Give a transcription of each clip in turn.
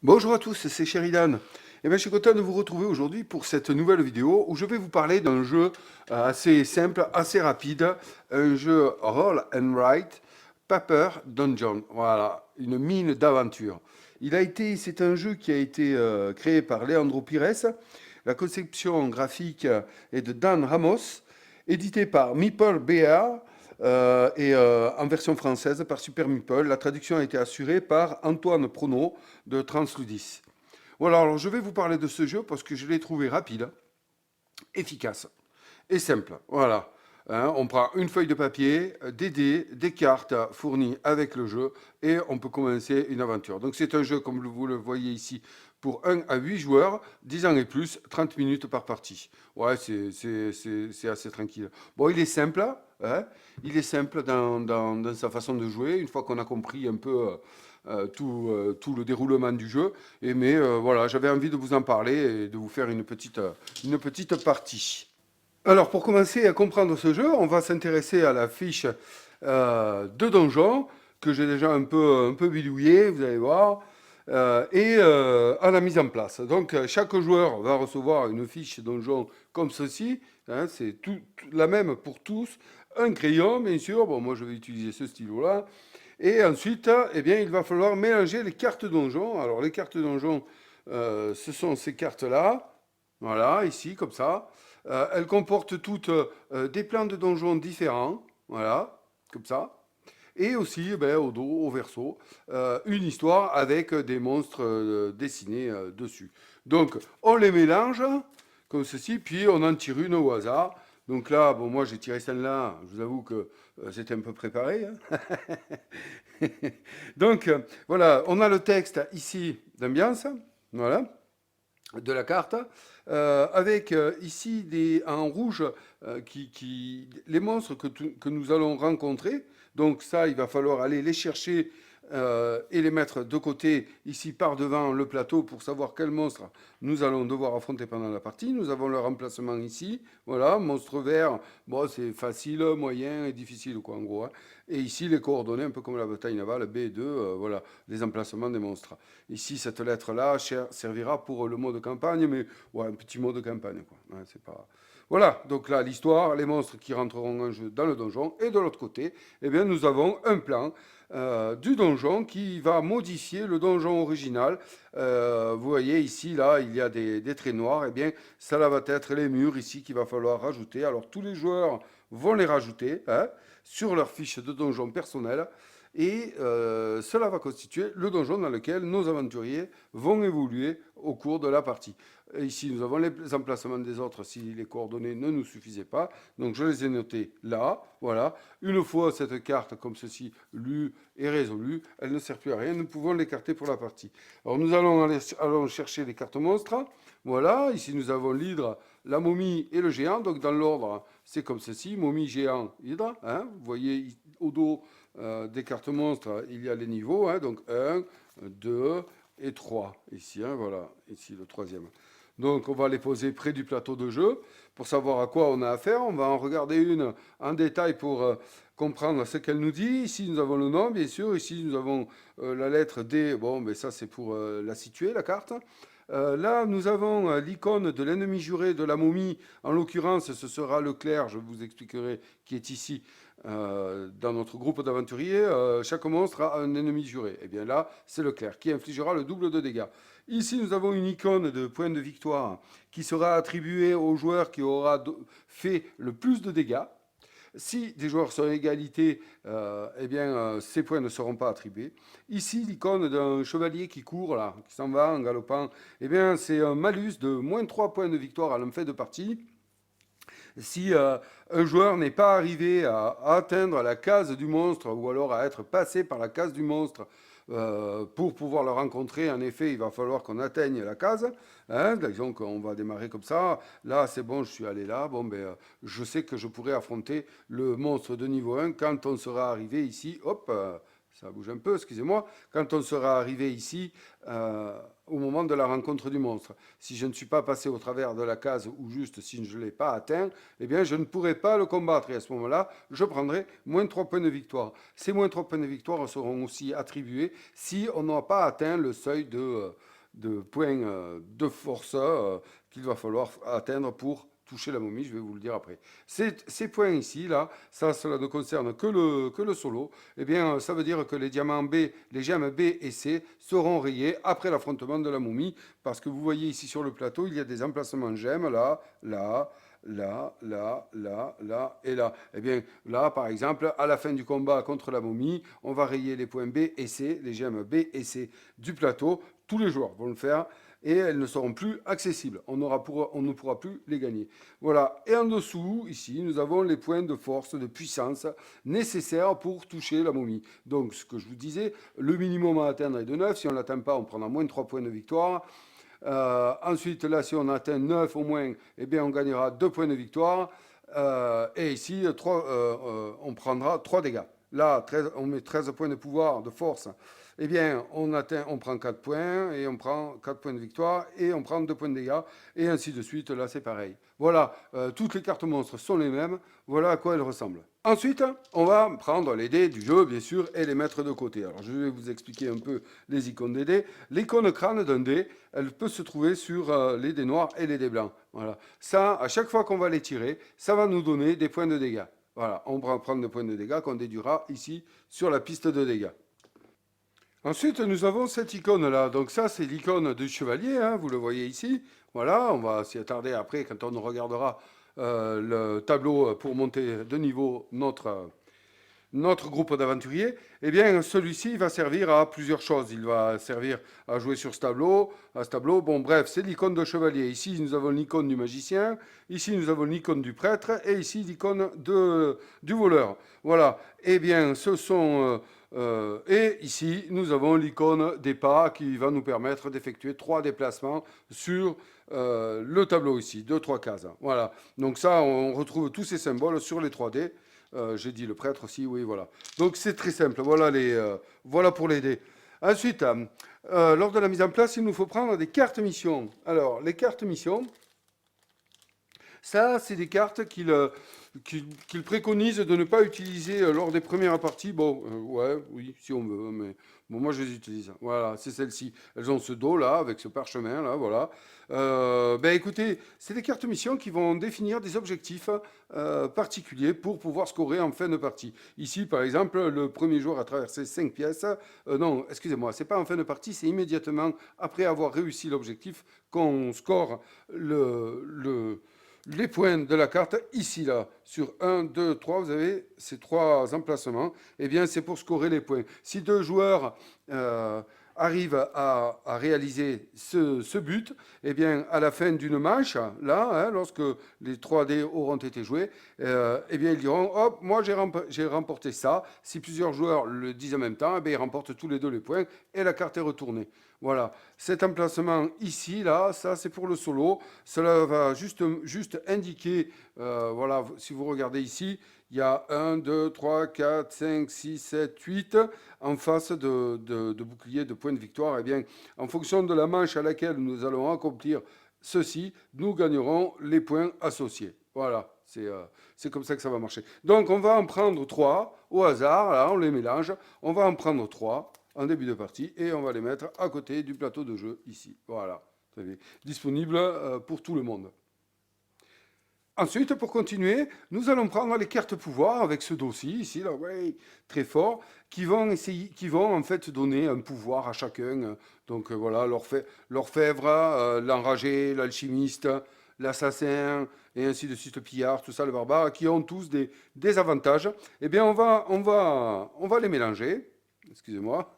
Bonjour à tous, c'est Sheridan. Je suis content de vous retrouver aujourd'hui pour cette nouvelle vidéo où je vais vous parler d'un jeu assez simple, assez rapide, un jeu Roll and Write, Paper Dungeon. Voilà, une mine d'aventure. C'est un jeu qui a été créé par Leandro Pires. La conception graphique est de Dan Ramos, édité par Meeple BR en version française par Super Meeple. La traduction a été assurée par Antoine Prono de Transludis. Voilà, alors je vais vous parler de ce jeu parce que je l'ai trouvé rapide, efficace et simple. Voilà. Hein, on prend une feuille de papier, des dés, des cartes fournies avec le jeu et on peut commencer une aventure. Donc c'est un jeu, comme vous le voyez ici, pour 1 à 8 joueurs, 10 ans et plus, 30 minutes par partie. Ouais, c'est assez tranquille. Bon, il est simple, hein, il est simple dans sa façon de jouer, une fois qu'on a compris un peu tout le déroulement du jeu. Voilà, j'avais envie de vous en parler et de vous faire une petite partie. Alors, pour commencer à comprendre ce jeu, on va s'intéresser à la fiche de donjon que j'ai déjà un peu bidouillé, vous allez voir, à la mise en place. Donc, chaque joueur va recevoir une fiche donjon comme ceci. Hein, c'est la même pour tous. Un crayon, bien sûr. Bon, moi, je vais utiliser ce stylo-là. Et ensuite, eh bien, il va falloir mélanger les cartes donjon. Alors, les cartes donjon, ce sont ces cartes-là. Voilà, ici, comme ça. Elles comportent toutes des plans de donjons différents. Voilà, comme ça. Et aussi, eh ben, au dos, au verso, une histoire avec des monstres dessinés dessus. Donc, on les mélange, comme ceci, puis on en tire une au hasard. Donc là, bon, moi j'ai tiré celle-là, je vous avoue que c'était un peu préparé. Hein. Donc, voilà, on a le texte ici d'ambiance, voilà, de la carte, avec ici en rouge les monstres que nous allons rencontrer. Donc ça, il va falloir aller les chercher et les mettre de côté ici par devant le plateau pour savoir quel monstre nous allons devoir affronter pendant la partie. Nous avons leur emplacement ici. Voilà, monstre vert, bon, c'est facile, moyen et difficile, quoi, en gros. Hein. Et ici, les coordonnées, un peu comme la bataille navale, B2, voilà, les emplacements des monstres. Ici, cette lettre-là servira pour le mode campagne, mais ouais, un petit mode campagne, quoi. Ouais, c'est pas... Voilà, donc là, l'histoire, les monstres qui rentreront en jeu dans le donjon. Et de l'autre côté, eh bien, nous avons un plan du donjon qui va modifier le donjon original. Vous voyez ici, là, il y a des traits noirs. Eh bien, ça là va être les murs ici qu'il va falloir rajouter. Alors, tous les joueurs vont les rajouter hein, sur leur fiche de donjon personnel. Et cela va constituer le donjon dans lequel nos aventuriers vont évoluer au cours de la partie. Ici, nous avons les emplacements des autres si les coordonnées ne nous suffisaient pas. Donc, je les ai notés là. Voilà. Une fois cette carte comme ceci lue et résolue, elle ne sert plus à rien. Nous pouvons l'écarter pour la partie. Alors, allons chercher les cartes monstres. Voilà. Ici, nous avons l'hydre, la momie et le géant. Donc, dans l'ordre, c'est comme ceci. Momie, géant, hydre. Hein. Vous voyez au dos des cartes monstres, il y a les niveaux. Hein. Donc, 1, 2 et 3. Ici, hein, voilà. Ici, le troisième. Donc on va les poser près du plateau de jeu pour savoir à quoi on a affaire. On va en regarder une en détail pour comprendre ce qu'elle nous dit. Ici nous avons le nom bien sûr. Ici nous avons la lettre D. Bon, mais ça c'est pour la situer, la carte. Là, nous avons l'icône de l'ennemi juré de la momie. En l'occurrence, ce sera le clerc, je vous expliquerai, qui est ici dans notre groupe d'aventuriers. Chaque monstre a un ennemi juré. Et bien là, c'est le clerc qui infligera le double de dégâts. Ici, nous avons une icône de point de victoire qui sera attribuée au joueur qui aura fait le plus de dégâts. Si des joueurs sont à égalité, ces points ne seront pas attribués. Ici, l'icône d'un chevalier qui court, là, qui s'en va en galopant, eh bien, c'est un malus de moins 3 points de victoire à l'enfait de partie. Si un joueur n'est pas arrivé à atteindre la case du monstre ou alors à être passé par la case du monstre pour pouvoir le rencontrer, en effet, il va falloir qu'on atteigne la case. Hein, disons qu'on va démarrer comme ça. Là, c'est bon, je suis allé là. Bon, je sais que je pourrai affronter le monstre de niveau 1 quand on sera arrivé ici. Hop, ça bouge un peu, excusez-moi, quand on sera arrivé ici au moment de la rencontre du monstre. Si je ne suis pas passé au travers de la case ou juste si je ne l'ai pas atteint, eh bien je ne pourrai pas le combattre et à ce moment-là, je prendrai moins 3 points de victoire. Ces moins 3 points de victoire seront aussi attribués si on n'a pas atteint le seuil de points de force qu'il va falloir atteindre pour toucher la momie, je vais vous le dire après. Ces points ici, là, ça, cela ne concerne que le solo. Eh bien, ça veut dire que les diamants B, les gemmes B et C seront rayés après l'affrontement de la momie, parce que vous voyez ici sur le plateau, il y a des emplacements gemmes, là, là, là, là, là, là et là. Eh bien, là, par exemple, à la fin du combat contre la momie, on va rayer les points B et C, les gemmes B et C du plateau. Tous les joueurs vont le faire et elles ne seront plus accessibles. On ne pourra plus les gagner. Voilà. Et en dessous, ici, nous avons les points de force, de puissance nécessaires pour toucher la momie. Donc, ce que je vous disais, le minimum à atteindre est de 9. Si on ne l'atteint pas, on prendra moins de 3 points de victoire. Ensuite, là, si on atteint 9 au moins, eh bien, on gagnera 2 points de victoire. Et ici, on prendra 3 dégâts. Là, 13, on met 13 points de pouvoir, de force. Eh bien, on prend 4 points, et on prend 4 points de victoire, et on prend 2 points de dégâts, et ainsi de suite. Là, c'est pareil. Voilà, toutes les cartes monstres sont les mêmes. Voilà à quoi elles ressemblent. Ensuite, on va prendre les dés du jeu, bien sûr, et les mettre de côté. Alors, je vais vous expliquer un peu les icônes des dés. L'icône crâne d'un dé, elle peut se trouver sur les dés noirs et les dés blancs. Voilà. Ça, à chaque fois qu'on va les tirer, ça va nous donner des points de dégâts. Voilà, on va prendre des points de dégâts qu'on déduira ici sur la piste de dégâts. Ensuite, nous avons cette icône-là. Donc ça, c'est l'icône du chevalier, hein, vous le voyez ici. Voilà, on va s'y attarder après quand on regardera le tableau pour monter de niveau notre groupe d'aventuriers. Eh bien, celui-ci va servir à plusieurs choses. Il va servir à jouer sur ce tableau, à ce tableau. Bon, bref, c'est l'icône de chevalier. Ici, nous avons l'icône du magicien. Ici, nous avons l'icône du prêtre. Et ici, l'icône du voleur. Voilà. Eh bien, ce sont... et ici, nous avons l'icône des pas qui va nous permettre d'effectuer 3 déplacements sur le tableau ici, 2-3 cases. Voilà. Donc ça, on retrouve tous ces symboles sur les 3D. J'ai dit le prêtre aussi, oui, voilà. Donc c'est très simple, voilà pour les dés. Ensuite, lors de la mise en place, il nous faut prendre des cartes missions. Alors, les cartes missions, ça, c'est des cartes qu'il préconise de ne pas utiliser lors des premières parties. Bon, ouais, oui, si on veut, mais bon, moi je les utilise. Voilà, c'est celles-ci. Elles ont ce dos-là, avec ce parchemin, là, voilà. Ben écoutez, c'est des cartes missions qui vont définir des objectifs particuliers pour pouvoir scorer en fin de partie. Ici, par exemple, le premier joueur a traversé 5 pièces. Non, excusez-moi, c'est pas en fin de partie, c'est immédiatement après avoir réussi l'objectif qu'on score les points de la carte, ici, là, sur 1, 2, 3, vous avez ces 3 emplacements, eh bien, c'est pour scorer les points. Si 2 joueurs arrivent à réaliser ce but, eh bien, à la fin d'une manche, là, hein, lorsque les 3 dés auront été joués, eh bien, ils diront, hop, moi, j'ai remporté ça. Si plusieurs joueurs le disent en même temps, eh bien, ils remportent tous les deux les points et la carte est retournée. Voilà, cet emplacement ici, là, ça c'est pour le solo. Cela va juste indiquer, voilà, si vous regardez ici, il y a 1, 2, 3, 4, 5, 6, 7, 8 en face de bouclier de points de victoire. Eh bien, en fonction de la manche à laquelle nous allons accomplir ceci, nous gagnerons les points associés. Voilà, c'est comme ça que ça va marcher. Donc, on va en prendre 3 au hasard, là, on les mélange. On va en prendre 3 en début de partie et on va les mettre à côté du plateau de jeu ici. Voilà, très bien. Disponible pour tout le monde. Ensuite, pour continuer, nous allons prendre les cartes pouvoir avec ce dossier ici, là, ouais, très fort, qui vont en fait donner un pouvoir à chacun. Donc voilà, l'orfèvre, l'enragé, l'alchimiste, l'assassin, et ainsi de suite, le pillard, tout ça, le barbare, qui ont tous des avantages. Eh bien, on va les mélanger. Excusez-moi.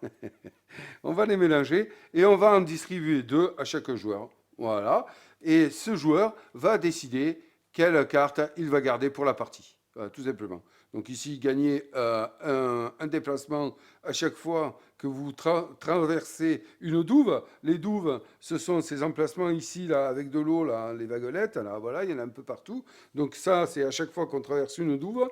On va les mélanger et on va en distribuer 2 à chaque joueur. Voilà. Et ce joueur va décider quelle carte il va garder pour la partie. Voilà, tout simplement. Donc ici, gagnez un déplacement à chaque fois que vous traversez une douve. Les douves, ce sont ces emplacements ici, là, avec de l'eau, là, les vaguelettes. Là, voilà, il y en a un peu partout. Donc ça, c'est à chaque fois qu'on traverse une douve.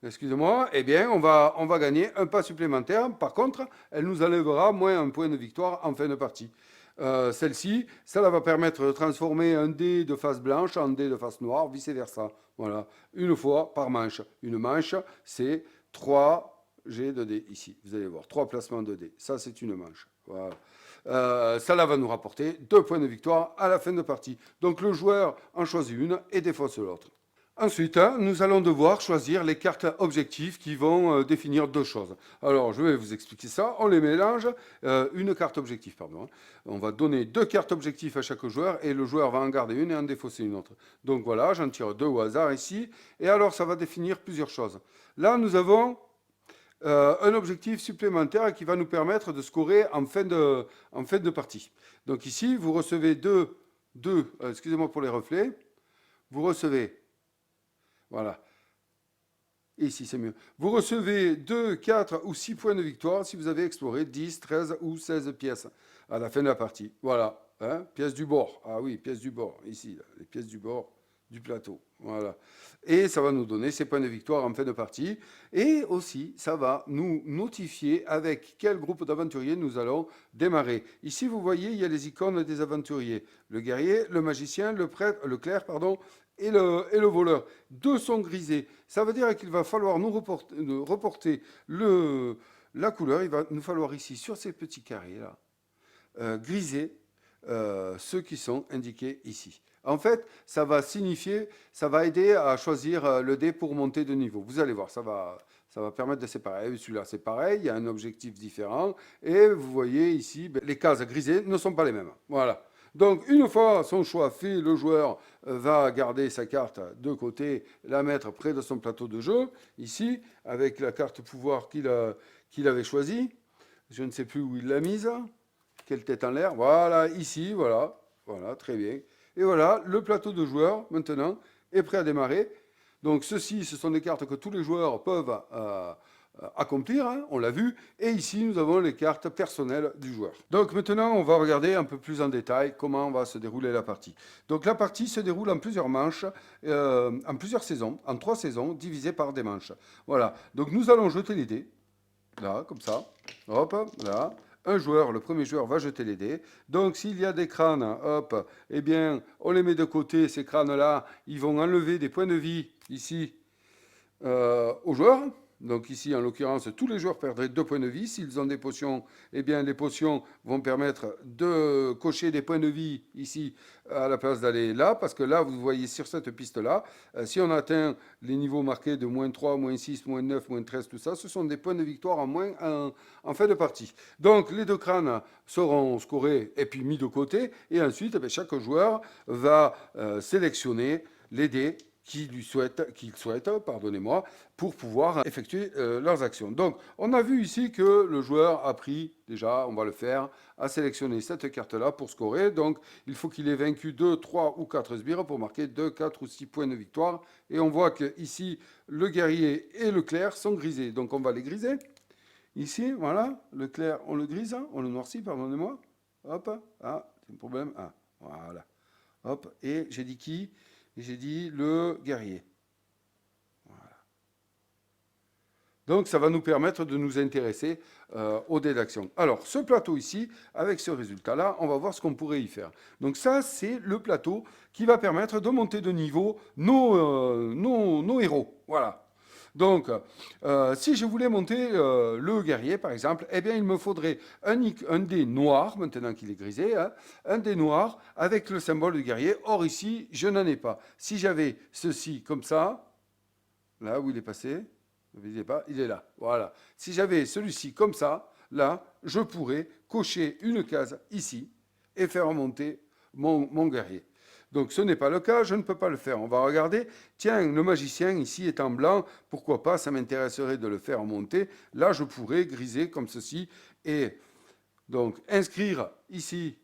excusez-moi, eh bien, on va gagner un pas supplémentaire. Par contre, elle nous enlèvera moins un point de victoire en fin de partie. Celle-ci, ça va permettre de transformer un dé de face blanche en dé de face noire, vice-versa. Voilà, une fois par manche. Une manche, c'est 3 G de dés ici. Vous allez voir, 3 placements de dés. Ça, c'est une manche. Voilà. Ça va nous rapporter 2 points de victoire à la fin de partie. Donc le joueur en choisit une et défausse l'autre. Ensuite, nous allons devoir choisir les cartes objectifs qui vont définir deux choses. Alors, je vais vous expliquer ça. On les mélange. Une carte objectif, pardon. On va donner 2 cartes objectifs à chaque joueur et le joueur va en garder une et en défausser une autre. Donc voilà, j'en tire 2 au hasard ici. Et alors, ça va définir plusieurs choses. Là, nous avons un objectif supplémentaire qui va nous permettre de scorer en fin de partie. Donc ici, vous recevez excusez-moi pour les reflets, vous recevez, voilà, ici c'est mieux, vous recevez 2, 4 ou 6 points de victoire si vous avez exploré 10, 13 ou 16 pièces à la fin de la partie. Voilà, hein, pièces du bord, ah oui, pièces du bord, ici, là, les pièces du bord du plateau. Voilà. Et ça va nous donner ces points de victoire en fin de partie. Et aussi, ça va nous notifier avec quel groupe d'aventuriers nous allons démarrer. Ici, vous voyez, il y a les icônes des aventuriers. Le guerrier, le magicien, le prêtre, le clerc, pardon, et le voleur. Deux sont grisés. Ça veut dire qu'il va falloir nous reporter la couleur. Il va nous falloir ici, sur ces petits carrés-là, griser ceux qui sont indiqués ici. En fait, ça va signifier, ça va aider à choisir le dé pour monter de niveau. Vous allez voir, ça va permettre de séparer. Celui-là, c'est pareil, il y a un objectif différent. Et vous voyez ici, les cases grisées ne sont pas les mêmes. Voilà. Donc, une fois son choix fait, le joueur va garder sa carte de côté, la mettre près de son plateau de jeu, ici, avec la carte pouvoir qu'il avait choisie. Je ne sais plus où il l'a mise. Quelle tête en l'air. Voilà, ici, voilà. Voilà, très bien. Et voilà, le plateau de joueurs, maintenant, est prêt à démarrer. Donc, ceci, ce sont des cartes que tous les joueurs peuvent accomplir, hein, on l'a vu. Et ici, nous avons les cartes personnelles du joueur. Donc, maintenant, on va regarder un peu plus en détail comment va se dérouler la partie. Donc, la partie se déroule en plusieurs manches, en plusieurs saisons, en 3 saisons, divisées par des manches. Voilà. Donc, nous allons jeter les dés. Là, comme ça. Hop, là. Un joueur, le premier joueur va jeter les dés. Donc s'il y a des crânes, hop, eh bien, on les met de côté, ces crânes-là, ils vont enlever des points de vie ici aux joueurs. Donc ici, en l'occurrence, tous les joueurs perdraient 2 points de vie. S'ils ont des potions, eh bien, les potions vont permettre de cocher des points de vie ici à la place d'aller là. Parce que là, vous voyez sur cette piste-là, si on atteint les niveaux marqués de moins 3, moins 6, moins 9, moins 13, tout ça, ce sont des points de victoire en moins en fin de partie. Donc les 2 crânes seront scorés et puis mis de côté. Et ensuite, eh bien, chaque joueur va sélectionner les dés qu'ils souhaitent, pardonnez-moi, pour pouvoir effectuer leurs actions. Donc, on a vu ici que le joueur a pris, déjà, on va le faire, a sélectionné cette carte-là pour scorer. Donc, il faut qu'il ait vaincu 2, 3 ou 4 sbires pour marquer 2, 4 ou 6 points de victoire. Et on voit que ici, le guerrier et le clerc sont grisés. Donc, on va les griser. Ici, voilà, le clerc, on le grise, hein, on le noircit, pardonnez-moi. Hop, ah, c'est un problème. Ah, voilà. Hop, et j'ai dit qui? J'ai dit le guerrier. Voilà. Donc ça va nous permettre de nous intéresser aux dés d'action. Alors ce plateau ici, avec ce résultat-là, on va voir ce qu'on pourrait y faire. Donc ça, c'est le plateau qui va permettre de monter de niveau nos héros. Voilà. Donc, si je voulais monter le guerrier, par exemple, eh bien, il me faudrait un dé noir, maintenant qu'il est grisé, hein, un dé noir avec le symbole du guerrier. Or, ici, je n'en ai pas. Si j'avais ceci comme ça, là où il est passé, ne visez pas, il est là. Voilà. Si j'avais celui-ci comme ça, là, je pourrais cocher une case ici et faire monter mon guerrier. Donc ce n'est pas le cas, je ne peux pas le faire. On va regarder, tiens, le magicien ici est en blanc, pourquoi pas, ça m'intéresserait de le faire monter. Là, je pourrais griser comme ceci et donc inscrire ici,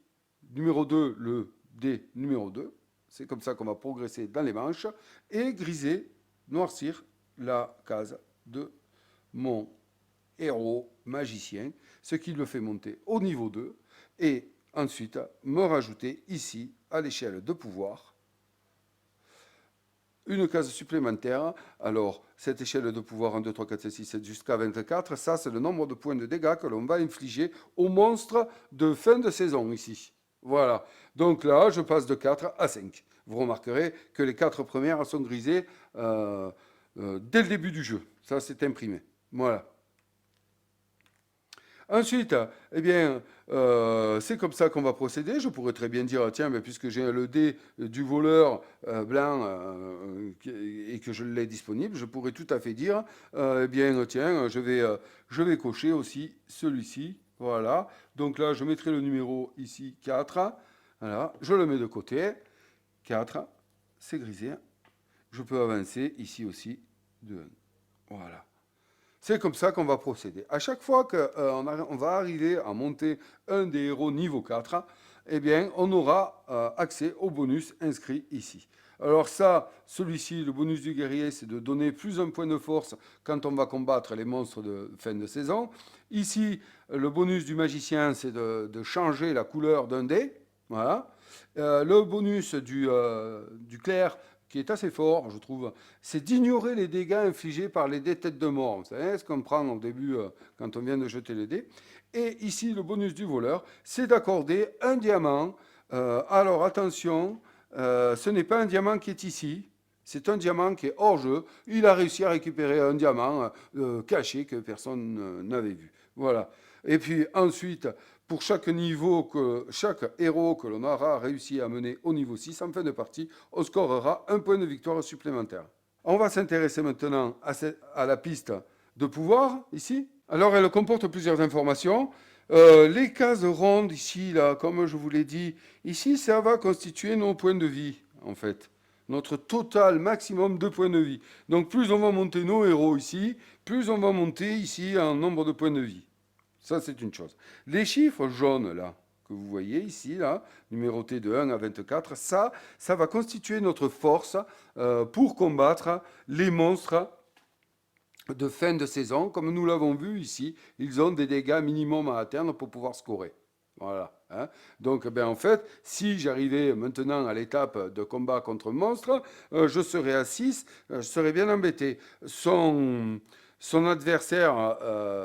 numéro 2, le dé numéro 2. C'est comme ça qu'on va progresser dans les manches et griser, noircir la case de mon héros magicien, ce qui le fait monter au niveau 2 et ensuite me rajouter ici à l'échelle de pouvoir une case supplémentaire. Alors, cette échelle de pouvoir 1, 2, 3, 4, 5, 6, 7 jusqu'à 24, ça c'est le nombre de points de dégâts que l'on va infliger au monstre de fin de saison ici. Voilà. Donc là, je passe de 4 à 5. Vous remarquerez que les 4 premières sont grisées dès le début du jeu. Ça, c'est imprimé. Voilà. Ensuite, eh bien, c'est comme ça qu'on va procéder. Je pourrais très bien dire, tiens, mais puisque j'ai le dé du voleur blanc et que je l'ai disponible, je pourrais tout à fait dire, eh bien, tiens, je vais cocher aussi celui-ci. Voilà. Donc là, je mettrai le numéro ici 4. Voilà. Je le mets de côté. 4, c'est grisé. Je peux avancer ici aussi de 1. Voilà. C'est comme ça qu'on va procéder. À chaque fois qu'on va arriver à monter un des héros niveau 4, eh bien, on aura accès au bonus inscrit ici. Alors ça, celui-ci, le bonus du guerrier, c'est de donner plus un point de force quand on va combattre les monstres de fin de saison. Ici, le bonus du magicien, c'est de changer la couleur d'un dé. Voilà. Le bonus du clerc, qui est assez fort, je trouve, c'est d'ignorer les dégâts infligés par les dés tête de mort. Vous savez ce qu'on prend au début quand on vient de jeter les dés. Et ici, le bonus du voleur, c'est d'accorder un diamant. Alors attention, ce n'est pas un diamant qui est ici. C'est un diamant qui est hors jeu. Il a réussi à récupérer un diamant caché que personne n'avait vu. Voilà. Et puis ensuite, pour chaque niveau, chaque héros que l'on aura réussi à mener au niveau 6 en fin de partie, on scorera un point de victoire supplémentaire. On va s'intéresser maintenant à la piste de pouvoir, ici. Alors, elle comporte plusieurs informations. Les cases rondes, ici, là, comme je vous l'ai dit, ici, ça va constituer nos points de vie, en fait. Notre total maximum de points de vie. Donc, plus on va monter nos héros ici, plus on va monter ici en nombre de points de vie. Ça, c'est une chose. Les chiffres jaunes, là, que vous voyez ici, là, numérotés de 1 à 24, ça va constituer notre force pour combattre les monstres de fin de saison. Comme nous l'avons vu ici, ils ont des dégâts minimum à atteindre pour pouvoir scorer. Voilà. Hein. Donc, ben, en fait, si j'arrivais maintenant à l'étape de combat contre monstre, je serais à 6, je serais bien embêté. Son adversaire,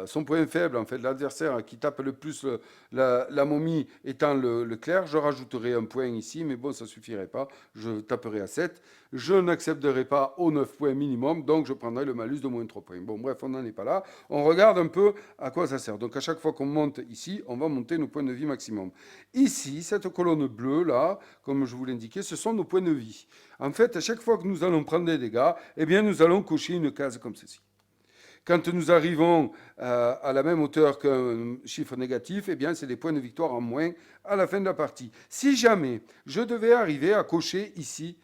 son point faible, en fait, l'adversaire qui tape le plus la momie étant le clerc, je rajouterai un point ici, mais bon, ça ne suffirait pas. Je taperai à 7. Je n'accepterai pas aux 9 points minimum, donc je prendrai le malus de moins 3 points. Bon, bref, on n'en est pas là. On regarde un peu à quoi ça sert. Donc, à chaque fois qu'on monte ici, on va monter nos points de vie maximum. Ici, cette colonne bleue, là, comme je vous l'indiquais, ce sont nos points de vie. En fait, à chaque fois que nous allons prendre des dégâts, eh bien, nous allons cocher une case comme ceci. Quand nous arrivons à la même hauteur qu'un chiffre négatif, eh bien, c'est des points de victoire en moins à la fin de la partie. Si jamais je devais arriver à cocher ici,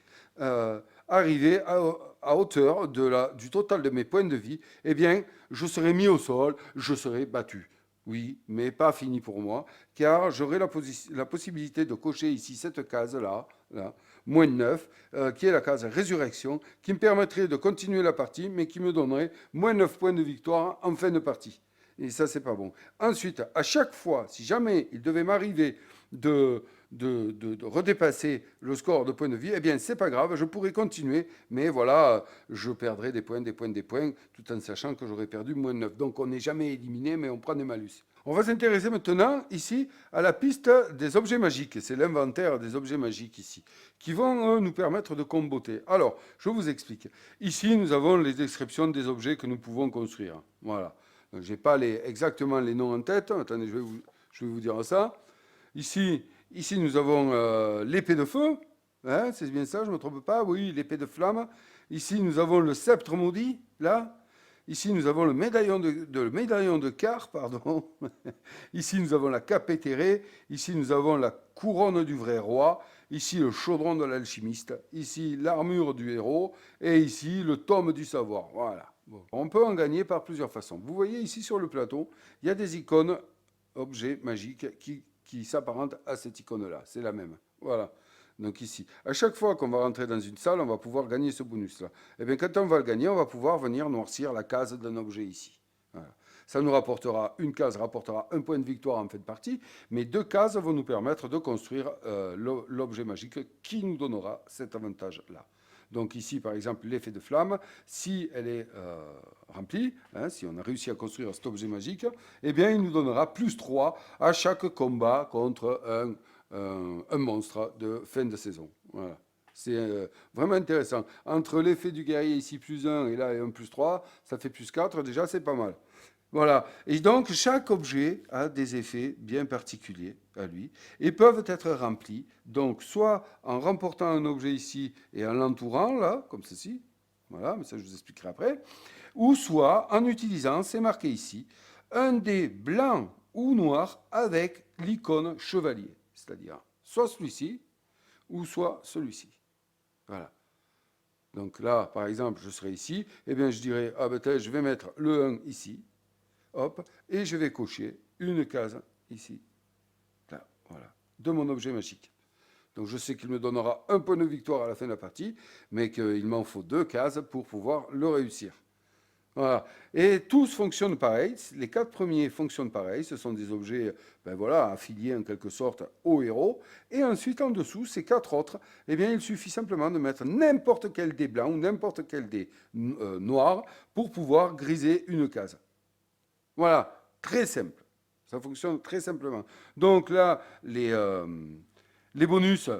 arriver à hauteur du total de mes points de vie, eh bien, je serais mis au sol, je serais battu. Oui, mais pas fini pour moi, car j'aurai la possibilité de cocher ici cette case-là, là, moins 9, qui est la case résurrection, qui me permettrait de continuer la partie, mais qui me donnerait moins 9 points de victoire en fin de partie. Et ça, c'est pas bon. Ensuite, à chaque fois, si jamais il devait m'arriver de redépasser le score de points de vie, eh bien, c'est pas grave, je pourrais continuer, mais voilà, je perdrai des points, tout en sachant que j'aurais perdu moins 9. Donc, on n'est jamais éliminé, mais on prend des malus. On va s'intéresser maintenant, ici, à la piste des objets magiques. C'est l'inventaire des objets magiques, ici, qui vont nous permettre de comboter. Alors, je vous explique. Ici, nous avons les descriptions des objets que nous pouvons construire. Voilà. Je n'ai pas exactement les noms en tête. Attendez, je vais vous dire ça. Ici, nous avons l'épée de feu. Hein, c'est bien ça, je ne me trompe pas. Oui, l'épée de flamme. Ici, nous avons le sceptre maudit, là. Ici, nous avons le médaillon de quart, pardon. Ici, nous avons la cape éthérée. Ici, nous avons la couronne du vrai roi. Ici, le chaudron de l'alchimiste. Ici, l'armure du héros. Et ici, le tome du savoir. Voilà. Bon. On peut en gagner par plusieurs façons. Vous voyez ici sur le plateau, il y a des icônes, objets magiques, qui s'apparentent à cette icône-là. C'est la même. Voilà. Donc ici, à chaque fois qu'on va rentrer dans une salle, on va pouvoir gagner ce bonus-là. Et bien quand on va le gagner, on va pouvoir venir noircir la case d'un objet ici. Voilà. Ça nous rapportera, une case rapportera un point de victoire en fin de partie, mais 2 cases vont nous permettre de construire l'objet magique qui nous donnera cet avantage-là. Donc ici, par exemple, l'effet de flamme, si elle est remplie, hein, si on a réussi à construire cet objet magique, eh bien, il nous donnera +3 à chaque combat contre un monstre de fin de saison. Voilà. C'est vraiment intéressant. Entre l'effet du guerrier ici +1 et là un +3, ça fait +4. Déjà, c'est pas mal. Voilà. Et donc, chaque objet a des effets bien particuliers à lui et peuvent être remplis. Donc, soit en remportant un objet ici et en l'entourant, là, comme ceci. Voilà, mais ça, je vous expliquerai après. Ou soit en utilisant, c'est marqué ici, un dé blanc ou noir avec l'icône chevalier. C'est-à-dire soit celui-ci ou soit celui-ci. Voilà. Donc là, par exemple, je serai ici. Eh bien, je dirais, ah ben, je vais mettre le 1 ici. Hop, et je vais cocher une case ici, là, voilà, de mon objet magique. Donc je sais qu'il me donnera un point de victoire à la fin de la partie, mais qu'il m'en faut 2 cases pour pouvoir le réussir. Voilà. Et tous fonctionnent pareil. Les 4 premiers fonctionnent pareil. Ce sont des objets, ben voilà, affiliés en quelque sorte au héros. Et ensuite, en dessous, ces 4 autres, eh bien, il suffit simplement de mettre n'importe quel dé blanc ou n'importe quel dé noir pour pouvoir griser une case. Voilà, très simple. Ça fonctionne très simplement. Donc là, les bonus,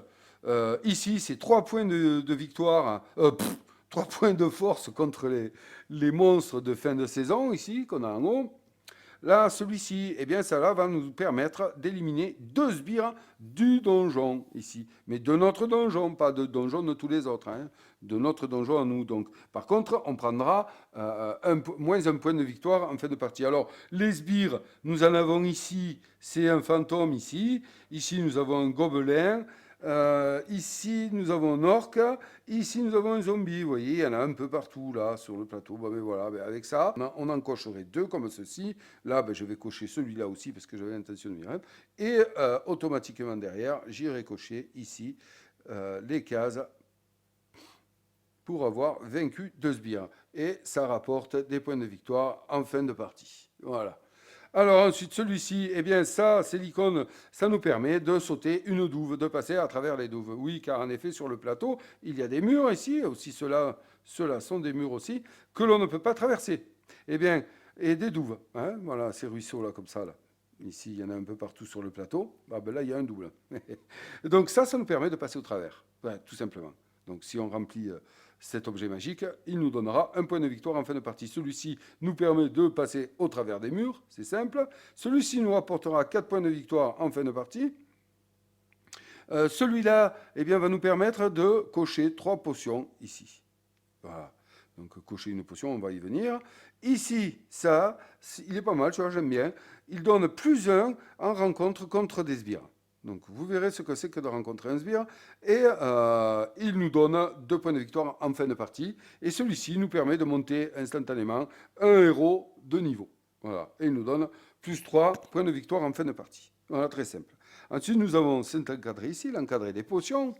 ici, c'est 3 points de victoire, 3 points de force contre les monstres de fin de saison, ici, qu'on a en haut. Là, celui-ci, eh bien, ça là va nous permettre d'éliminer 2 sbires du donjon, ici. Mais de notre donjon, pas de donjon de tous les autres, hein, de notre donjon à nous. Donc, par contre, on prendra moins un point de victoire en fin de partie. Alors, les sbires, nous en avons ici, c'est un fantôme ici. Ici, nous avons un gobelin. Ici, nous avons un orc. Ici, nous avons un zombie. Vous voyez, il y en a un peu partout, là, sur le plateau. Bon, ben voilà, ben avec ça, on en cocherait 2 comme ceci. Là, ben, je vais cocher celui-là aussi parce que j'avais l'intention de venir. Et automatiquement derrière, j'irai cocher ici les cases pour avoir vaincu 2 sbires. Et ça rapporte des points de victoire en fin de partie. Voilà. Alors ensuite, celui-ci, eh bien ça, c'est l'icône, ça nous permet de sauter une douve, de passer à travers les douves. Oui, car en effet, sur le plateau, il y a des murs ici, aussi ceux-là sont des murs aussi, que l'on ne peut pas traverser. Eh bien, et des douves, hein, voilà, ces ruisseaux-là, comme ça, là. Ici, il y en a un peu partout sur le plateau. Ah ben là, il y a un double. Donc ça nous permet de passer au travers, ouais, tout simplement. Donc si on remplit cet objet magique, il nous donnera un point de victoire en fin de partie. Celui-ci nous permet de passer au travers des murs, c'est simple. Celui-ci nous apportera 4 points de victoire en fin de partie. Celui-là, eh bien, va nous permettre de cocher 3 potions ici. Voilà. Donc cocher une potion, on va y venir. Ici, ça, il est pas mal, tu vois, j'aime bien. Il donne +1 en rencontre contre des sbires. Donc vous verrez ce que c'est que de rencontrer un sbire. Et il nous donne 2 points de victoire en fin de partie. Et celui-ci nous permet de monter instantanément un héros de niveau. Voilà. Et il nous donne +3 points de victoire en fin de partie. Voilà, très simple. Ensuite, nous avons cet encadré ici, l'encadré des potions.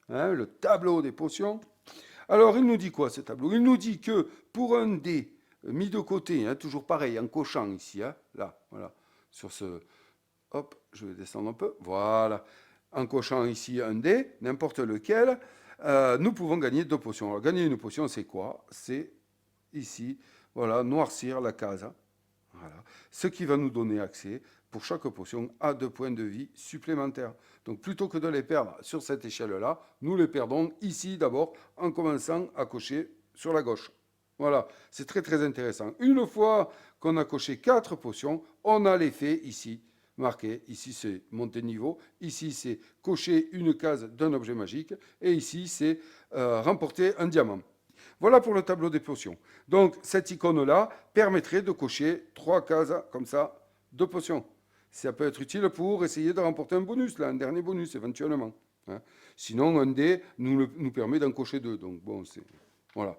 Hein, le tableau des potions. Alors, il nous dit quoi, ce tableau? Il nous dit que pour un dé mis de côté, hein, toujours pareil, en cochant ici, hein, là, voilà, sur ce... Hop, je vais descendre un peu, voilà. En cochant ici un dé, n'importe lequel, nous pouvons gagner 2 potions. Alors, gagner une potion, c'est quoi? C'est ici, voilà, noircir la case. Voilà. Ce qui va nous donner accès, pour chaque potion, à 2 points de vie supplémentaires. Donc plutôt que de les perdre sur cette échelle-là, nous les perdons ici d'abord en commençant à cocher sur la gauche. Voilà, c'est très très intéressant. Une fois qu'on a coché 4 potions, on a l'effet ici marqué. Ici c'est monter de niveau, ici c'est cocher une case d'un objet magique, et ici c'est remporter un diamant. Voilà pour le tableau des potions. Donc, cette icône-là permettrait de cocher 3 cases comme ça de potions. Ça peut être utile pour essayer de remporter un bonus, là, un dernier bonus éventuellement. Hein. Sinon, un dé nous permet d'en cocher 2. Donc, bon, c'est. Voilà.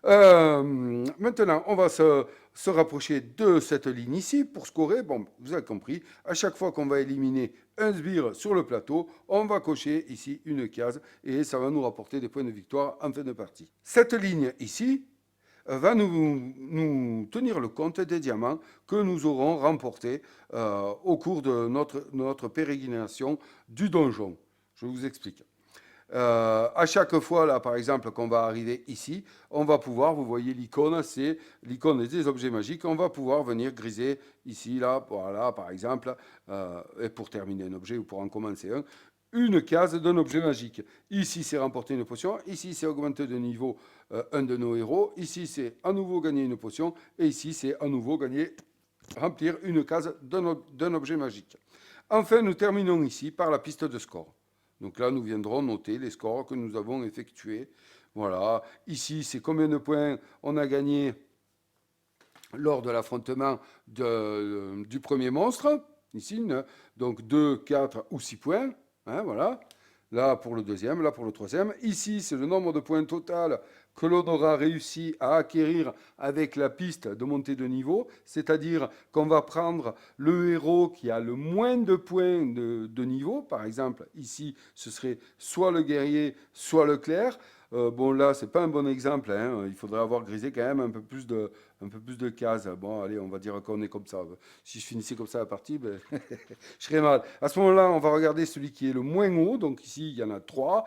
Maintenant, on va se rapprocher de cette ligne ici pour scorer. Bon, vous avez compris, à chaque fois qu'on va éliminer un sbire sur le plateau, on va cocher ici une case et ça va nous rapporter des points de victoire en fin de partie. Cette ligne ici va nous tenir le compte des diamants que nous aurons remportés au cours de notre pérégrination du donjon. Je vous explique. À chaque fois, là, par exemple, qu'on va arriver ici, on va pouvoir, vous voyez l'icône, c'est l'icône des objets magiques, on va pouvoir venir griser ici, là, voilà, par exemple, et pour terminer un objet ou pour en commencer un, une case d'un objet magique. Ici, c'est remporter une potion, ici, c'est augmenter de niveau un de nos héros, ici, c'est à nouveau gagner une potion, et ici, c'est à nouveau gagner, remplir une case d'un objet magique. Enfin, nous terminons ici par la piste de score. Donc là, nous viendrons noter les scores que nous avons effectués. Voilà. Ici, c'est combien de points on a gagné lors de l'affrontement du premier monstre. Ici, donc 2, 4 ou 6 points. Hein, voilà. Là pour le deuxième, là pour le troisième. Ici, c'est le nombre de points total que l'on aura réussi à acquérir avec la piste de montée de niveau. C'est-à-dire qu'on va prendre le héros qui a le moins de points de niveau. Par exemple, ici, ce serait soit le guerrier, soit le clerc. Bon, là, c'est pas un bon exemple. Hein. Il faudrait avoir grisé quand même un peu plus de cases. Bon, allez, on va dire qu'on est comme ça. Si je finissais comme ça la partie, ben, je serais mal. À ce moment-là, on va regarder celui qui est le moins haut. Donc ici, il y en a 3.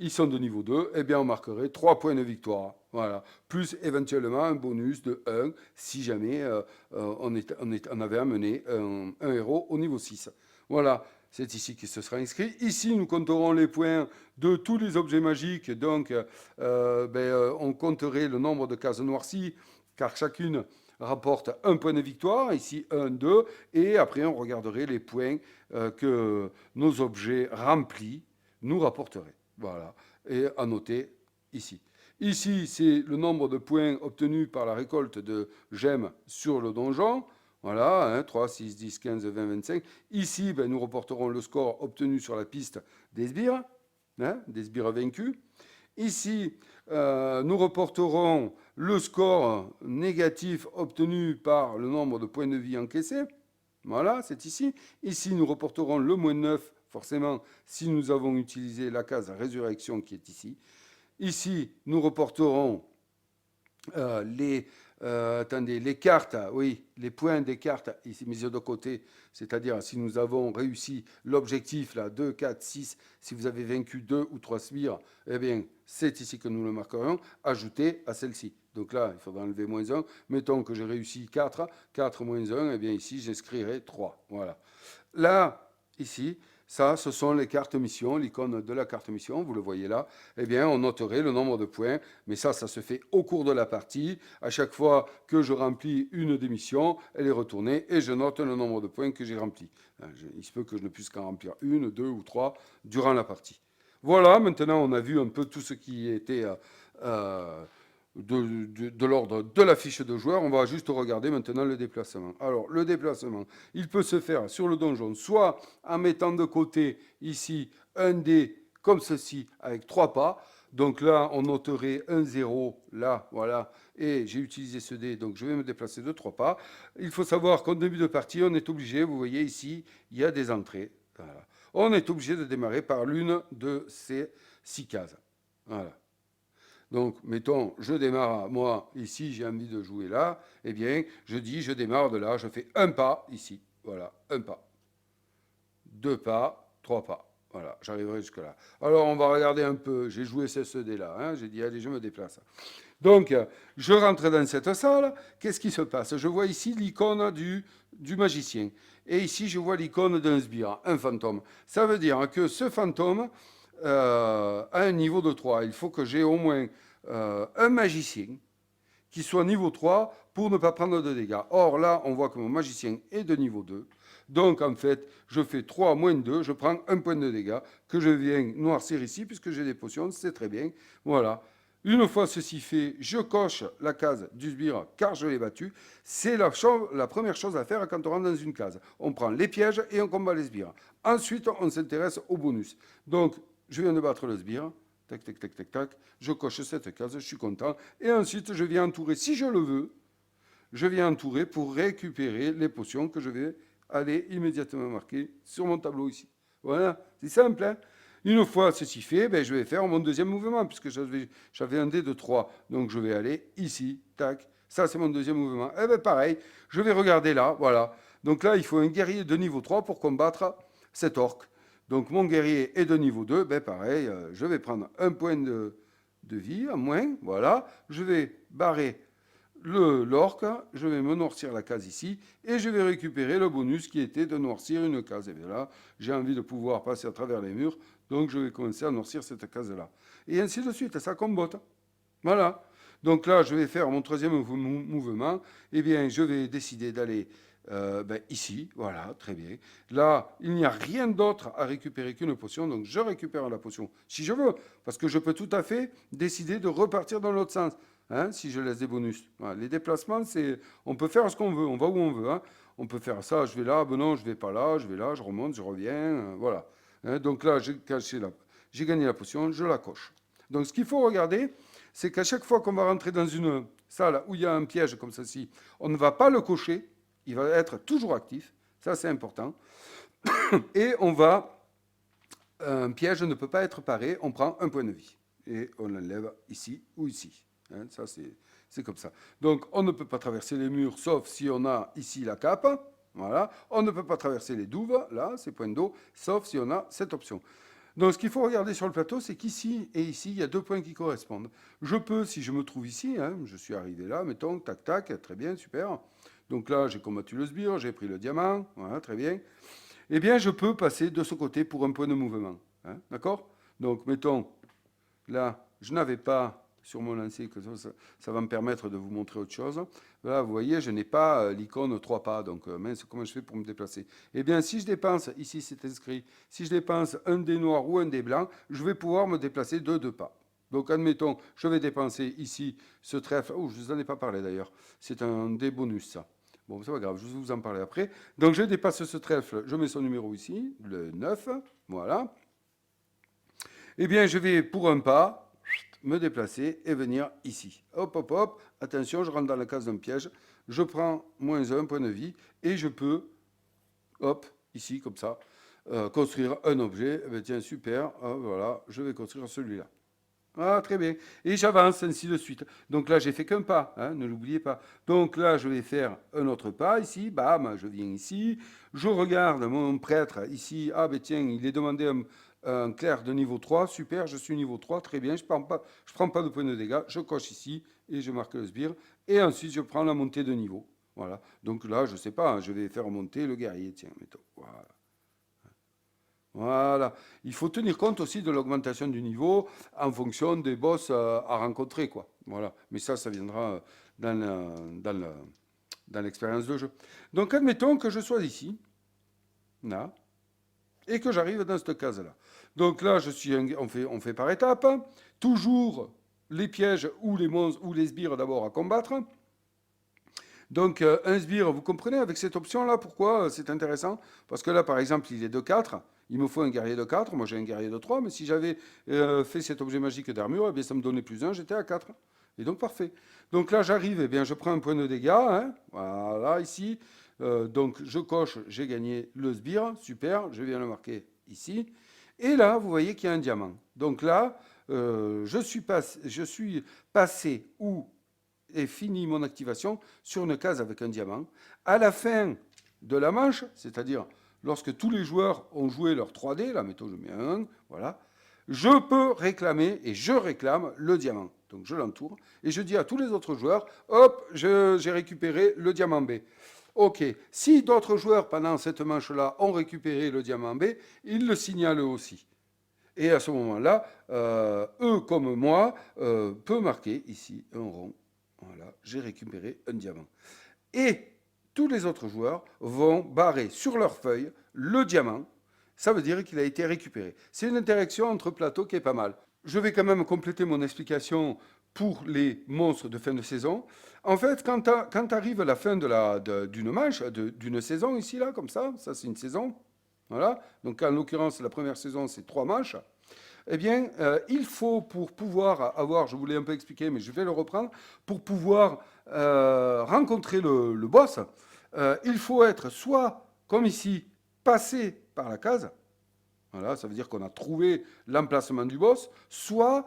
Ils sont de niveau 2. Eh bien, on marquerait 3 points de victoire. Voilà. Plus éventuellement un bonus de 1 si jamais on avait amené un héros au niveau 6. Voilà. C'est ici qu'il se sera inscrit. Ici, nous compterons les points de tous les objets magiques. Donc, on compterait le nombre de cases noircies, car chacune rapporte un point de victoire. Ici, 1, 2. Et après, on regarderait les points que nos objets remplis nous rapporteraient. Voilà. Et à noter ici. Ici, c'est le nombre de points obtenus par la récolte de gemmes sur le donjon. Voilà, hein, 3, 6, 10, 15, 20, 25. Ici, ben, nous reporterons le score obtenu sur la piste des sbires, hein, des sbires vaincus. Ici, nous reporterons le score négatif obtenu par le nombre de points de vie encaissés. Voilà, c'est ici. Ici, nous reporterons le moins 9, forcément, si nous avons utilisé la case résurrection qui est ici. Ici, nous reporterons les cartes, oui, les points des cartes ici mis de côté, c'est-à-dire si nous avons réussi l'objectif, là, 2, 4, 6, si vous avez vaincu 2 ou 3 sbires, eh bien, c'est ici que nous le marquerons, ajouté à celle-ci. Donc là, il faudra enlever moins 1. Mettons que j'ai réussi 4, 4 moins 1, eh bien ici, j'inscrirai 3. Voilà. Là, ici, ça, ce sont les cartes mission, l'icône de la carte mission, vous le voyez là. Eh bien, on noterait le nombre de points, mais ça se fait au cours de la partie. À chaque fois que je remplis une des missions, elle est retournée et je note le nombre de points que j'ai remplis. Il se peut que je ne puisse qu'en remplir une, deux ou trois durant la partie. Voilà, maintenant on a vu un peu tout ce qui était de l'ordre de la fiche de joueur. On va juste regarder maintenant le déplacement. Alors, le déplacement, il peut se faire sur le donjon, soit en mettant de côté ici un dé comme ceci avec 3 pas. Donc là, on noterait un 0, là, voilà, et j'ai utilisé ce dé, donc je vais me déplacer de 3 pas. Il faut savoir qu'au début de partie, on est obligé, vous voyez ici, il y a des entrées. Voilà. On est obligé de démarrer par l'une de ces 6 cases. Voilà. Donc, mettons, je démarre, moi, ici, j'ai envie de jouer là, eh bien, je dis, je démarre de là, je fais un pas ici, voilà, un pas, 2 pas, 3 pas, voilà, j'arriverai jusque là. Alors, on va regarder un peu, j'ai joué ce dé-là, hein, j'ai dit, allez, je me déplace. Donc, je rentre dans cette salle, qu'est-ce qui se passe? Je vois ici l'icône du magicien, et ici, je vois l'icône d'un sbire, un fantôme. Ça veut dire que ce fantôme a un niveau de 3. Il faut que j'ai au moins un magicien qui soit niveau 3 pour ne pas prendre de dégâts. Or, là, on voit que mon magicien est de niveau 2. Donc, en fait, je fais 3 moins 2, je prends un point de dégâts que je viens noircir ici, puisque j'ai des potions, c'est très bien. Voilà. Une fois ceci fait, je coche la case du sbire car je l'ai battu. C'est la première chose à faire quand on rentre dans une case. On prend les pièges et on combat les sbires. Ensuite, on s'intéresse au bonus. Donc, je viens de battre le sbire. Tac, tac, tac, tac, tac. Je coche cette case, je suis content. Et ensuite, je viens entourer, si je le veux, je viens entourer pour récupérer les potions que je vais aller immédiatement marquer sur mon tableau ici. Voilà, c'est simple. Hein. Une fois ceci fait, ben, je vais faire mon deuxième mouvement, puisque j'avais un dé de 3. Donc je vais aller ici, tac. Ça, c'est mon deuxième mouvement. Et bien pareil, je vais regarder là, voilà. Donc là, il faut un guerrier de niveau 3 pour combattre cet orc. Donc mon guerrier est de niveau 2, ben pareil, je vais prendre un point de vie en moins, voilà. Je vais barrer l'orque, je vais me noircir la case ici, et je vais récupérer le bonus qui était de noircir une case. Et bien là, j'ai envie de pouvoir passer à travers les murs, donc je vais commencer à noircir cette case-là. Et ainsi de suite, ça combote. Voilà. Donc là, je vais faire mon troisième mouvement. Eh bien, je vais décider d'aller ici. Voilà, très bien. Là, il n'y a rien d'autre à récupérer qu'une potion. Donc, je récupère la potion si je veux. Parce que je peux tout à fait décider de repartir dans l'autre sens. Hein, si je laisse des bonus. Voilà, les déplacements, on peut faire ce qu'on veut. On va où on veut. Hein. On peut faire ça. Je vais là. Ben non, je vais pas là. Je vais là. Je remonte. Je reviens. Voilà. Hein, donc là, j'ai gagné la potion. Je la coche. Donc, ce qu'il faut regarder, c'est qu'à chaque fois qu'on va rentrer dans une salle où il y a un piège comme ceci, on ne va pas le cocher, il va être toujours actif, ça c'est important, et un piège ne peut pas être paré, on prend un point de vie, et on l'enlève ici ou ici. Hein, ça c'est comme ça. Donc on ne peut pas traverser les murs, sauf si on a ici la cape, voilà. On ne peut pas traverser les douves, là, ces points d'eau, sauf si on a cette option. Donc, ce qu'il faut regarder sur le plateau, c'est qu'ici et ici, il y a 2 points qui correspondent. Je peux, si je me trouve ici, hein, je suis arrivé là, mettons, tac, tac, très bien, super. Donc là, j'ai combattu le sbire, j'ai pris le diamant, voilà, très bien. Eh bien, je peux passer de ce côté pour un point de mouvement. Hein, d'accord? Donc, mettons, là, je n'avais pas sur mon lancer, que ça va me permettre de vous montrer autre chose. Là, vous voyez, je n'ai pas l'icône 3 pas, donc mince, comment je fais pour me déplacer? Eh bien, si je dépense, ici c'est inscrit, si je dépense un dé noir ou un dé blanc, je vais pouvoir me déplacer de 2 pas. Donc, admettons, je vais dépenser ici ce trèfle. Oh, je ne vous en ai pas parlé d'ailleurs. C'est un dé bonus, ça. Bon, c'est pas grave, je vais vous en parler après. Donc, je dépasse ce trèfle, je mets son numéro ici, le 9, voilà. Eh bien, je vais pour un pas me déplacer et venir ici. Hop, hop, hop. Attention, je rentre dans la case d'un piège. Je prends moins 1 point de vie et je peux, hop, ici, comme ça, construire un objet. Eh bien, tiens, super. Voilà, je vais construire celui-là. Ah, très bien. Et j'avance ainsi de suite. Donc là, j'ai fait qu'un pas, hein, ne l'oubliez pas. Donc là, je vais faire un autre pas ici. Bam, je viens ici. Je regarde mon prêtre ici. Ah, ben tiens, il est demandé un clerc de niveau 3. Super, je suis niveau 3. Très bien. Je prends pas de points de dégâts. Je coche ici et je marque le sbire. Et ensuite, je prends la montée de niveau. Voilà. Donc là, je ne sais pas, hein, je vais faire monter le guerrier. Tiens, mettons. Voilà. Voilà. Il faut tenir compte aussi de l'augmentation du niveau en fonction des boss à rencontrer, quoi. Voilà. Mais ça viendra dans l'expérience de jeu. Donc, admettons que je sois ici, là, et que j'arrive dans cette case-là. Donc là, on fait par étapes. Toujours les pièges ou les monstres ou les sbires d'abord à combattre. Donc, un sbire, vous comprenez avec cette option-là pourquoi c'est intéressant? Parce que là, par exemple, il est de 4. Il me faut un guerrier de 4. Moi, j'ai un guerrier de 3. Mais si j'avais fait cet objet magique d'armure, eh bien, ça me donnait plus 1. J'étais à 4. Et donc, parfait. Donc là, j'arrive. Eh bien, je prends un point de dégâts. Hein, voilà, ici. Donc, je coche. J'ai gagné le sbire. Super. Je viens le marquer ici. Et là, vous voyez qu'il y a un diamant. Donc là, je suis passé où et fini mon activation sur une case avec un diamant. À la fin de la manche, c'est-à-dire lorsque tous les joueurs ont joué leur 3D, là, mettons, je mets un 1, voilà, je peux réclamer, et je réclame le diamant. Donc je l'entoure, et je dis à tous les autres joueurs, hop, j'ai récupéré le diamant B. Ok, si d'autres joueurs pendant cette manche-là ont récupéré le diamant B, ils le signalent aussi. Et à ce moment-là, eux comme moi, peuvent marquer ici un rond. Voilà, j'ai récupéré un diamant. Et tous les autres joueurs vont barrer sur leur feuille le diamant. Ça veut dire qu'il a été récupéré. C'est une interaction entre plateaux qui est pas mal. Je vais quand même compléter mon explication pour les monstres de fin de saison. En fait, quand arrive la fin d'une manche, d'une saison ici, là, comme ça c'est une saison. Voilà. Donc en l'occurrence, la première saison, c'est 3 manches. Eh bien, il faut, pour pouvoir avoir, je vous l'ai un peu expliqué, mais je vais le reprendre, pour pouvoir rencontrer le boss, il faut être soit, comme ici, passé par la case, voilà, ça veut dire qu'on a trouvé l'emplacement du boss, soit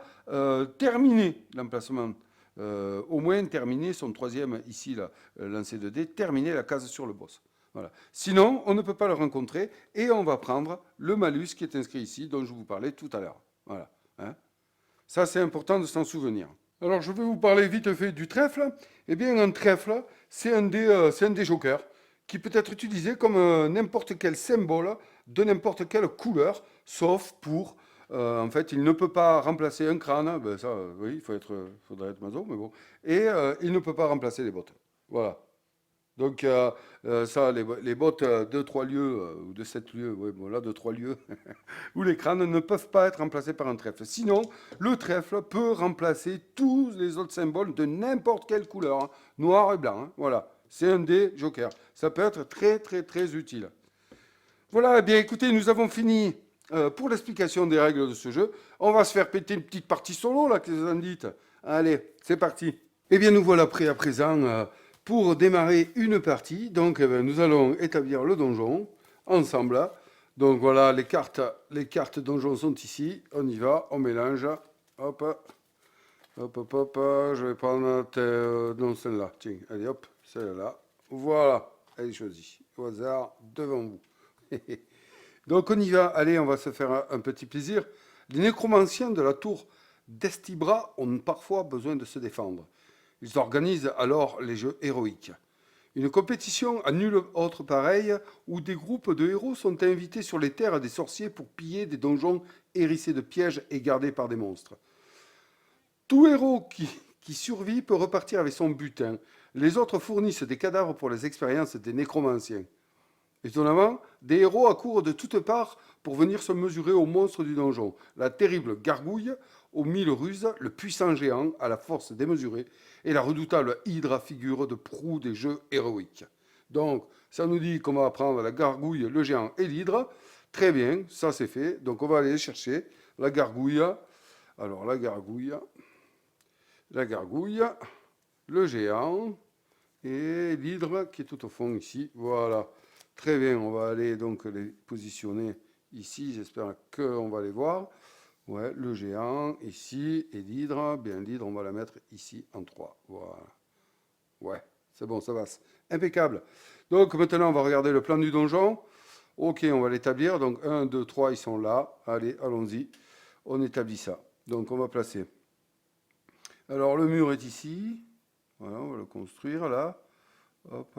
terminé l'emplacement, au moins terminer son troisième, ici, là, lancer de dés, terminer la case sur le boss. Voilà. Sinon, on ne peut pas le rencontrer et on va prendre le malus qui est inscrit ici, dont je vous parlais tout à l'heure. Voilà. Hein. Ça, c'est important de s'en souvenir. Alors, je vais vous parler vite fait du trèfle. Eh bien, un trèfle, c'est un des jokers qui peut être utilisé comme n'importe quel symbole de n'importe quelle couleur, sauf pour... en fait, il ne peut pas remplacer un crâne. Ben ça, oui, faudrait être maso, mais bon. Et il ne peut pas remplacer les bottes. Voilà. Donc, ça, les bottes de 3 lieues, ou de 7 lieues, oui, bon, là, de 3 lieues, où les crânes ne peuvent pas être remplacés par un trèfle. Sinon, le trèfle peut remplacer tous les autres symboles de n'importe quelle couleur, hein, noir et blanc. Hein, voilà, c'est un des jokers. Ça peut être très, très, très utile. Voilà, eh bien écoutez, nous avons fini pour l'explication des règles de ce jeu. On va se faire péter une petite partie solo, là, qu'est-ce que vous en dites? Allez, c'est parti. Eh bien, nous voilà prêts à présent pour démarrer une partie. Donc, nous allons établir le donjon ensemble. Donc voilà, les cartes donjon sont ici. On y va, on mélange. Hop, hop, hop, hop. Je vais prendre non, celle-là. Tiens, allez, hop, celle-là. Voilà, elle est choisie. Au hasard, devant vous. Donc on y va. Allez, on va se faire un petit plaisir. Les nécromanciens de la tour d'Estibra ont parfois besoin de se défendre. Ils organisent alors les jeux héroïques. Une compétition à nul autre pareil où des groupes de héros sont invités sur les terres des sorciers pour piller des donjons hérissés de pièges et gardés par des monstres. Tout héros qui survit peut repartir avec son butin. Les autres fournissent des cadavres pour les expériences des nécromanciens. Étonnamment, des héros accourent de toutes parts pour venir se mesurer aux monstres du donjon. La terrible gargouille aux 1000 ruses, le puissant géant à la force démesurée et la redoutable hydre à figure de proue des jeux héroïques. Donc, ça nous dit qu'on va prendre la gargouille, le géant et l'hydre. Très bien, ça c'est fait. Donc, on va aller chercher la gargouille. Alors, la gargouille, le géant et l'hydre qui est tout au fond ici. Voilà. Très bien, on va aller donc les positionner ici. J'espère qu'on va les voir. Ouais, le géant ici et l'hydre. Bien, l'hydre, on va la mettre ici en 3. Voilà. Ouais, c'est bon, ça passe. Impeccable. Donc maintenant, on va regarder le plan du donjon. Ok, on va l'établir. Donc 1, 2, 3, ils sont là. Allez, allons-y. On établit ça. Donc on va placer. Alors le mur est ici. Voilà, on va le construire là. Hop.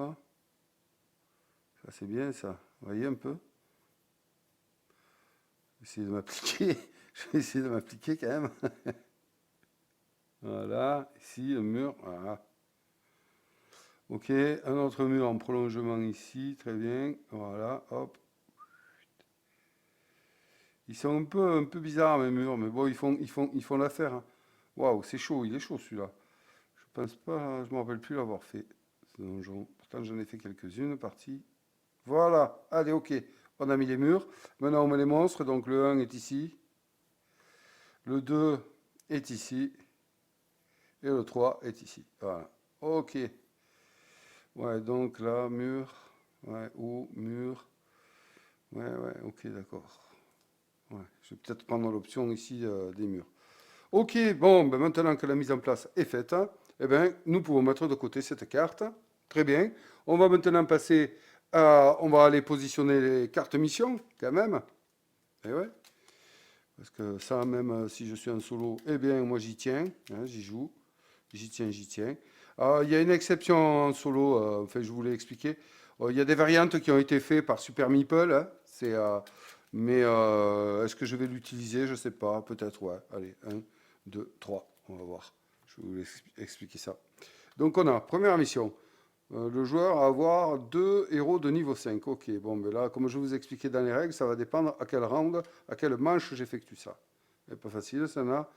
Ça c'est bien ça. Vous voyez un peu? Essayer de m'appliquer. Je vais essayer de m'appliquer quand même. Voilà, ici, un mur. Voilà. Ok, un autre mur en prolongement ici, très bien. Voilà, hop. Ils sont un peu bizarres mes murs, mais bon, ils font l'affaire. Hein. Waouh, c'est chaud, il est chaud celui-là. Je pense pas, je me rappelle plus l'avoir fait. Ce donjon. Pourtant, j'en ai fait quelques-unes parties. Voilà, allez, ok. On a mis les murs. Maintenant, on met les monstres. Donc, le 1 est ici. Le 2 est ici. Et le 3 est ici. Voilà. Ok. Ouais, donc là, mur. Ouais, haut, mur. Ouais, ouais, ok, d'accord. Ouais, je vais peut-être prendre l'option ici des murs. Ok, bon, ben maintenant que la mise en place est faite, eh ben, nous pouvons mettre de côté cette carte. Très bien. On va maintenant passer à... On va aller positionner les cartes missions, quand même. Eh ouais. Parce que ça, même si je suis en solo, eh bien, moi, j'y tiens. Hein, j'y joue. J'y tiens, j'y tiens. Il y a une exception en solo, enfin, je vous l'ai expliqué. Il y a des variantes qui ont été faites par Super Meeple. Hein, mais est-ce que je vais l'utiliser? Je ne sais pas. Peut-être, ouais. Allez, 1, 2, 3. On va voir. Je vais vous expliquer ça. Donc, on a, première mission. Le joueur a avoir 2 héros de niveau 5. Ok, bon, mais là, comme je vous expliquais dans les règles, ça va dépendre à quel round, à quelle manche j'effectue ça. C'est pas facile, ça n'a.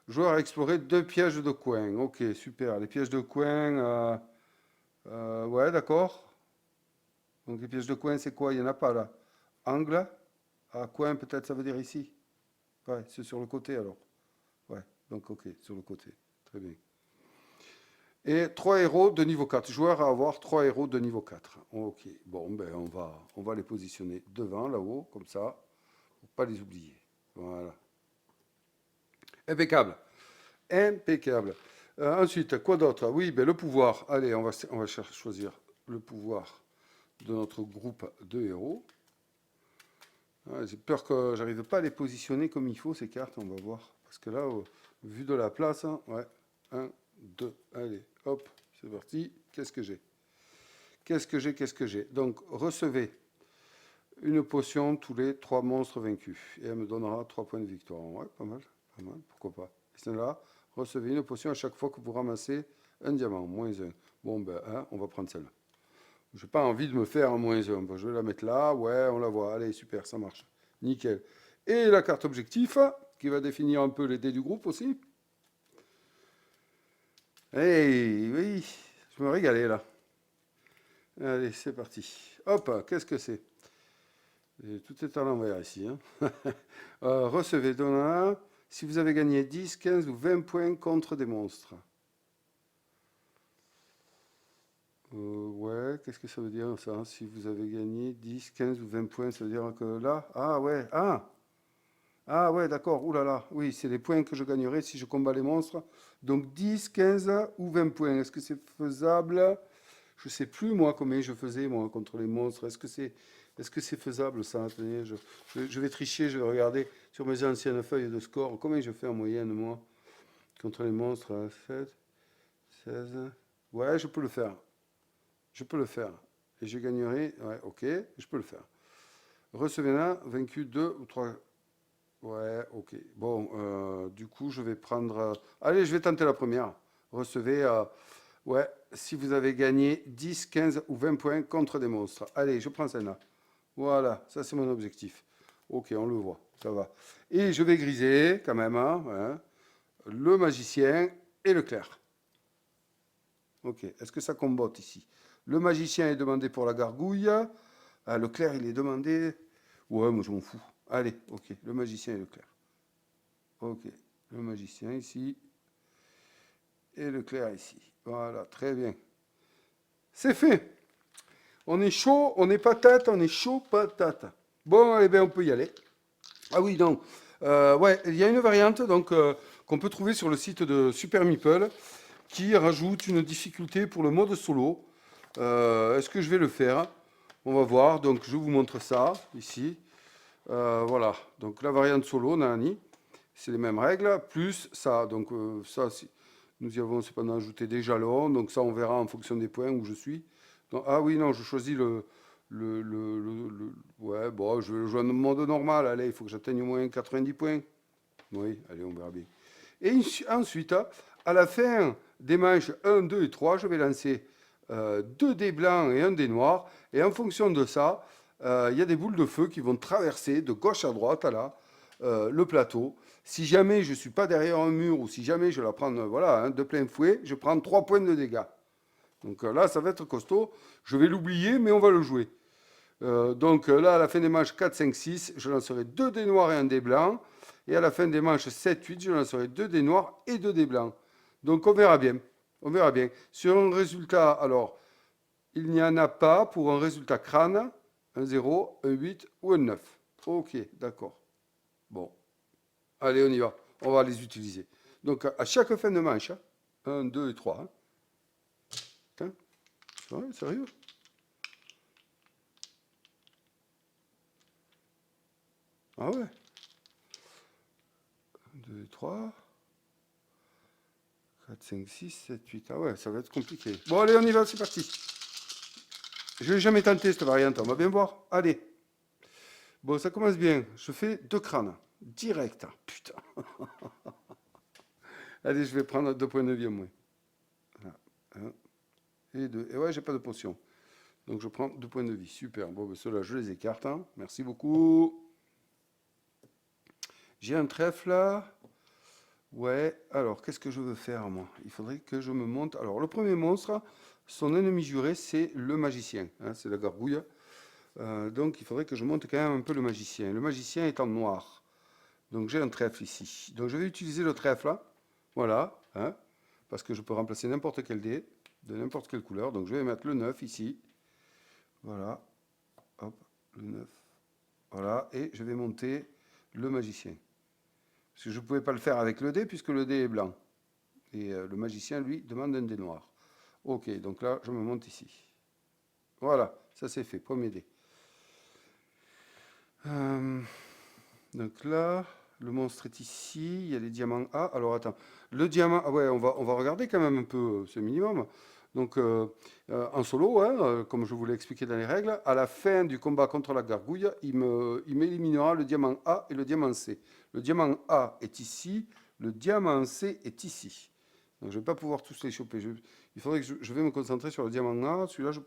Joueur a exploré 2 pièges de coin. Ok, super. Les pièges de coin, ouais, d'accord. Donc les pièges de coin, c'est quoi? Il n'y en a pas là. Angle, coin, peut-être ça veut dire ici. Ouais, c'est sur le côté alors. Ouais, donc ok, sur le côté. Très bien. Et 3 héros de niveau 4. Joueur à avoir 3 héros de niveau 4. Ok, bon, ben on va les positionner devant, là-haut, comme ça, pour pas les oublier. Voilà. Impeccable. Impeccable. Ensuite, quoi d'autre? Oui, ben, le pouvoir. Allez, on va choisir le pouvoir de notre groupe de héros. J'ai peur que j'arrive pas à les positionner comme il faut, ces cartes, on va voir. Parce que là, vu de la place, hein, ouais, 1, 2, allez, hop, c'est parti. Qu'est-ce que j'ai? Qu'est-ce que j'ai? Donc, recevez une potion tous les 3 monstres vaincus. Et elle me donnera 3 points de victoire. Ouais, pas mal, pourquoi pas. Et c'est là, recevez une potion à chaque fois que vous ramassez un diamant, -1. Bon, ben, hein, on va prendre celle-là. Je n'ai pas envie de me faire un -1. Bon, je vais la mettre là, ouais, on la voit. Allez, super, ça marche. Nickel. Et la carte objectif, qui va définir un peu les dés du groupe aussi. Hey, oui, je me régalais là. Allez, c'est parti. Hop, qu'est-ce que c'est? Tout est à l'envers ici. Hein. Recevez donnant si vous avez gagné 10, 15 ou 20 points contre des monstres. Ouais, qu'est-ce que ça veut dire ça? Si vous avez gagné 10, 15 ou 20 points, ça veut dire que là, ah ouais, ah ouais, d'accord, oulala, oui, c'est les points que je gagnerai si je combats les monstres. Donc 10, 15 ou 20 points, est-ce que c'est faisable? Je sais plus moi combien je faisais moi contre les monstres. Est-ce que c'est faisable ça? Attendez, je vais tricher, je vais regarder sur mes anciennes feuilles de score. Combien je fais en moyenne moi contre les monstres? 7, 16. Ouais, je peux le faire. Je peux le faire. Et je gagnerai. Ouais, ok, je peux le faire. Recevez-la, vaincu 2 ou 3. Ouais, ok. Bon, du coup, je vais prendre. Allez, je vais tenter la première. Recevez. Ouais, si vous avez gagné 10, 15 ou 20 points contre des monstres. Allez, je prends celle-là. Voilà, ça c'est mon objectif. Ok, on le voit, ça va. Et je vais griser quand même hein, le magicien et le clerc. Ok, est-ce que ça combotte ici? Le magicien est demandé pour la gargouille. Ah, le clerc, il est demandé. Ouais, moi je m'en fous. Allez, ok, le magicien et le clerc. Ok, le magicien ici. Et le clerc ici. Voilà, très bien. C'est fait. On est chaud, on est patate, on est chaud patate. Bon, eh bien, on peut y aller. Ah oui, donc, ouais, il y a une variante donc qu'on peut trouver sur le site de Super Meeple qui rajoute une difficulté pour le mode solo. Est-ce que je vais le faire? On va voir. Donc, je vous montre ça ici. Voilà. Donc, la variante solo, Nani, c'est les mêmes règles, plus ça. Donc, ça, nous y avons cependant ajouté des jalons. Donc, ça, on verra en fonction des points où je suis. Donc, ah oui, non, je choisis ouais, bon, je vais jouer en mode normal. Allez, il faut que j'atteigne au moins 90 points. Oui, allez, on verra bien. Et ensuite, à la fin des manches 1, 2 et 3, je vais lancer 2 dés blancs et un dé noir. Et en fonction de ça, il y a des boules de feu qui vont traverser de gauche à droite, là, le plateau. Si jamais je ne suis pas derrière un mur ou si jamais je la prends voilà, hein, de plein fouet, je prends 3 points de dégâts. Donc là, ça va être costaud. Je vais l'oublier, mais on va le jouer. Donc là, à la fin des manches 4, 5, 6, je lancerai 2 dés noirs et un dé blanc. Et à la fin des manches 7, 8, je lancerai 2 dés noirs et 2 dés blancs. Donc on verra bien. On verra bien. Sur un résultat, alors, il n'y en a pas pour un résultat crâne, un 0, un 8 ou un 9. Ok, d'accord. Bon. Allez, on y va. On va les utiliser. Donc à chaque fin de manche, 1, 2 et 3. Hein. Ouais, sérieux? Ah ouais. 1, 2, 3, 4, 5, 6, 7, 8. Ah ouais, ça va être compliqué. Bon, allez, on y va, c'est parti. Je n'ai jamais tenté cette variante, on va bien voir. Allez. Bon, ça commence bien. Je fais 2 crânes. Direct. Putain. Allez, je vais prendre 2 points de vie au moins. Voilà. 1 et 2. Et ouais, j'ai pas de potion. Donc je prends 2 points de vie. Super. Bon, ben, ceux-là, je les écarte. Hein. Merci beaucoup. J'ai un trèfle là. Ouais, alors qu'est-ce que je veux faire moi? Il faudrait que je me monte. Alors le premier monstre, son ennemi juré, c'est le magicien, hein, c'est la gargouille. Donc il faudrait que je monte quand même un peu le magicien. Le magicien est en noir. Donc j'ai un trèfle ici. Donc je vais utiliser le trèfle là. Voilà, hein, parce que je peux remplacer n'importe quel dé, de n'importe quelle couleur. Donc je vais mettre le 9 ici. Voilà, hop, le 9. Voilà, et je vais monter le magicien. Parce que je ne pouvais pas le faire avec le dé puisque le dé est blanc. Et le magicien, lui, demande un dé noir. Ok, donc là, je me monte ici. Voilà, ça c'est fait, premier dé. Euh, donc là, le monstre est ici, il y a les diamants A. Alors attends, le diamant, ah ouais, on va regarder quand même un peu ce minimum. Donc en solo, hein, comme je vous l'ai expliqué dans les règles, à la fin du combat contre la gargouille, il m'éliminera le diamant A et le diamant C. Le diamant A est ici, le diamant C est ici. Donc je ne vais pas pouvoir tous les choper. Il faudrait que je vais me concentrer sur le diamant A, celui-là je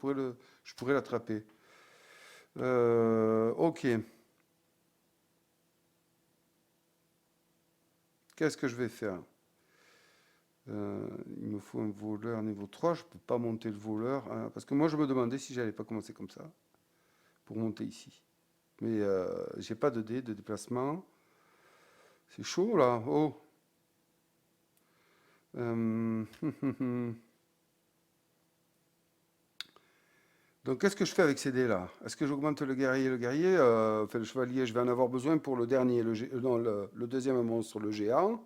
pourrais l'attraper. Ok. Qu'est-ce que je vais faire? Il me faut un voleur niveau 3. Je ne peux pas monter le voleur, hein, parce que moi je me demandais si j'allais pas commencer comme ça pour monter ici. Mais j'ai pas de dé de déplacement. C'est chaud là. Oh. Donc qu'est-ce que je fais avec ces dés là? Est-ce que j'augmente le guerrier? Le guerrier, enfin le chevalier, je vais en avoir besoin pour le dernier, non, le deuxième monstre, le géant.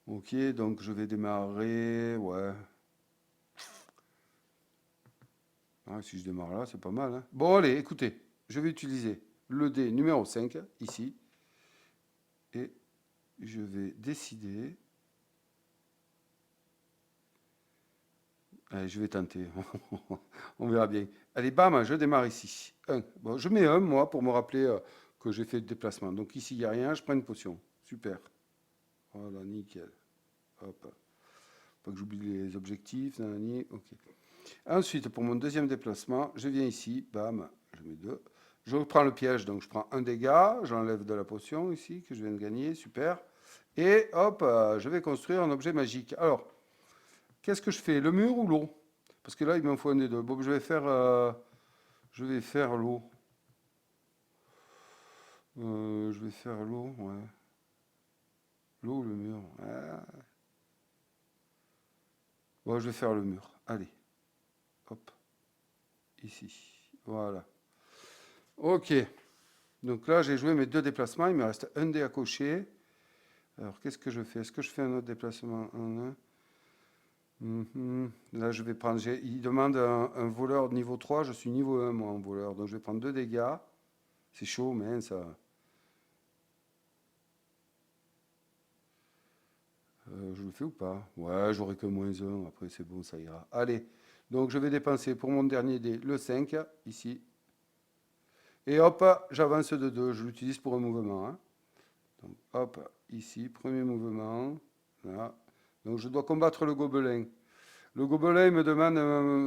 Ok, donc je vais démarrer. Ouais. Ah, si je démarre là, c'est pas mal, hein. Bon, allez, écoutez, je vais utiliser le dé numéro 5, ici, et je vais décider. Allez, je vais tenter, on verra bien. Allez, bam, je démarre ici. 1. Bon, je mets 1, moi, pour me rappeler que j'ai fait le déplacement. Donc ici, il n'y a rien, je prends une potion. Super. Voilà, nickel. Hop. Pas que j'oublie les objectifs. Nanani. Ok. Ensuite, pour mon deuxième déplacement, je viens ici, bam, je mets 2. Je reprends le piège, donc je prends un dégât, j'enlève de la potion ici, que je viens de gagner, super. Et hop, je vais construire un objet magique. Alors, qu'est-ce que je fais? Le mur ou l'eau? Parce que là, il m'en faut un des deux. Bon, je vais faire l'eau. Je vais faire l'eau, ouais. L'eau ou le mur? Ah. Bon, je vais faire le mur. Allez, hop, ici. Voilà. Ok. Donc là, j'ai joué mes deux déplacements. Il me reste un dé à cocher. Alors, qu'est-ce que je fais? Est-ce que je fais un autre déplacement en 1? Là, je vais prendre. Il demande un voleur niveau 3. Je suis niveau 1, moi, en voleur. Donc, je vais prendre 2 dégâts. C'est chaud, mais ça. Je le fais ou pas? Ouais, j'aurai que moins 1. Après, c'est bon, ça ira. Allez. Donc, je vais dépenser pour mon dernier dé le 5, ici. Et hop, j'avance de 2. Je l'utilise pour un mouvement, hein. Donc, hop, ici, premier mouvement. Là. Donc, je dois combattre le gobelin. Le gobelin me demande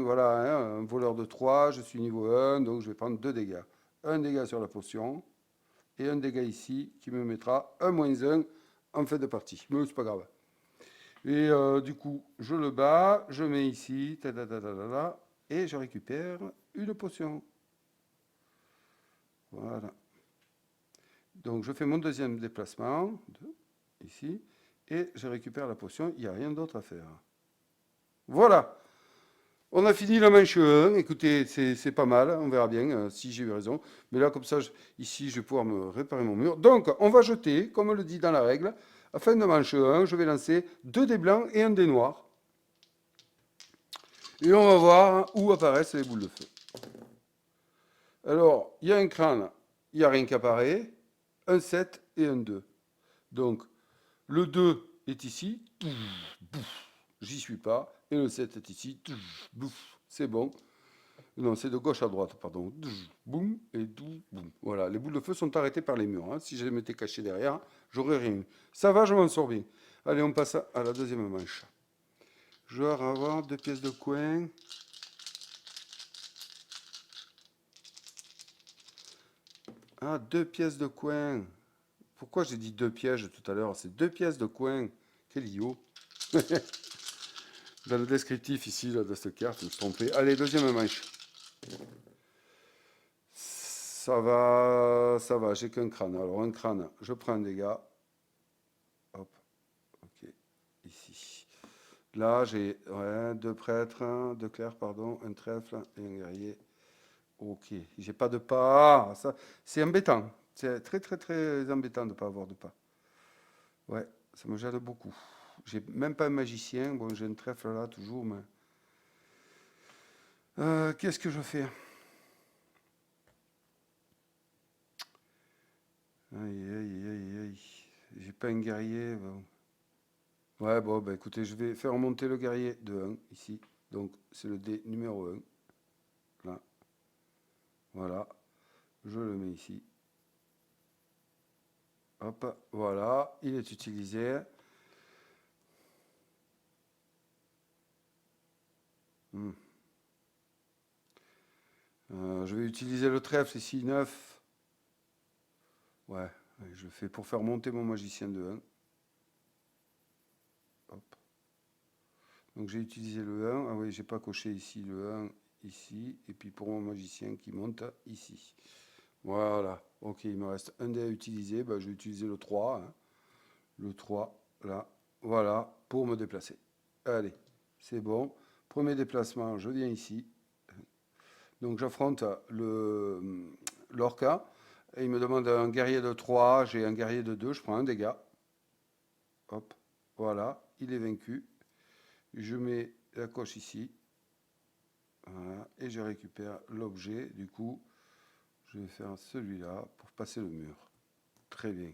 voilà, hein, un voleur de 3, je suis niveau 1, donc je vais prendre 2 dégâts. Un dégât sur la potion et un dégât ici qui me mettra un moins 1 en fin de partie. Mais c'est pas grave. Et du coup, je le bats, je mets ici, et je récupère une potion. Voilà. Donc je fais mon deuxième déplacement, ici, et je récupère la potion. Il n'y a rien d'autre à faire. Voilà. On a fini la manche 1. Écoutez, c'est pas mal. On verra bien si j'ai eu raison. Mais là, comme ça, ici, je vais pouvoir me réparer mon mur. Donc, on va jeter, comme on le dit dans la règle. À fin de manche 1, je vais lancer 2 dés blancs et un dé noir. Et on va voir où apparaissent les boules de feu. Alors, il y a un crâne, il n'y a rien qui apparaît. Un 7 et un 2. Donc, le 2 est ici. J'y suis pas. Et le 7 est ici. C'est bon. Non, c'est de gauche à droite, pardon. Boum et boum. Voilà, les boules de feu sont arrêtées par les murs, hein. Si je m'étais caché derrière, j'aurais rien eu. Ça va, je m'en sors bien. Allez, on passe à la deuxième manche. Je vais avoir 2 pièces de coin. Ah, 2 pièces de coin. Pourquoi j'ai dit 2 pièges tout à l'heure? C'est 2 pièces de coin. Quel idiot. Dans le descriptif ici là, de cette carte, je me suis trompé. Allez, deuxième manche. Ça va, j'ai qu'un crâne. Alors un crâne, je prends un dégât. Hop, ok, ici. Là, j'ai ouais, 2 prêtres, 2 clercs, pardon, un trèfle et un guerrier. Ok, j'ai pas de pas. Ça, c'est embêtant. C'est très très très embêtant de ne pas avoir de pas. Ouais, ça me gêne beaucoup. J'ai même pas un magicien. Bon, j'ai un trèfle là toujours, mais Qu'est-ce que je fais? Aïe, aïe, aïe, aïe. J'ai pas un guerrier. Bon. Ouais, bon, bah écoutez, je vais faire remonter le guerrier de 1 ici. Donc, c'est le dé numéro 1. Là, voilà. Je le mets ici. Hop, voilà. Il est utilisé. Hmm. Je vais utiliser le trèfle ici, 9. Ouais, je le fais pour faire monter mon magicien de 1. Hop. Donc j'ai utilisé le 1. Ah oui, j'ai pas coché ici le 1, ici. Et puis pour mon magicien qui monte ici. Voilà. Ok, il me reste un dé à utiliser. Ben, je vais utiliser le 3. Hein. Le 3, là. Voilà, pour me déplacer. Allez, c'est bon. Premier déplacement, je viens ici. Donc j'affronte l'orca. Et il me demande un guerrier de 3. J'ai un guerrier de 2. Je prends un dégât. Hop, voilà. Il est vaincu. Je mets la coche ici. Voilà, et je récupère l'objet. Du coup, je vais faire celui-là pour passer le mur. Très bien.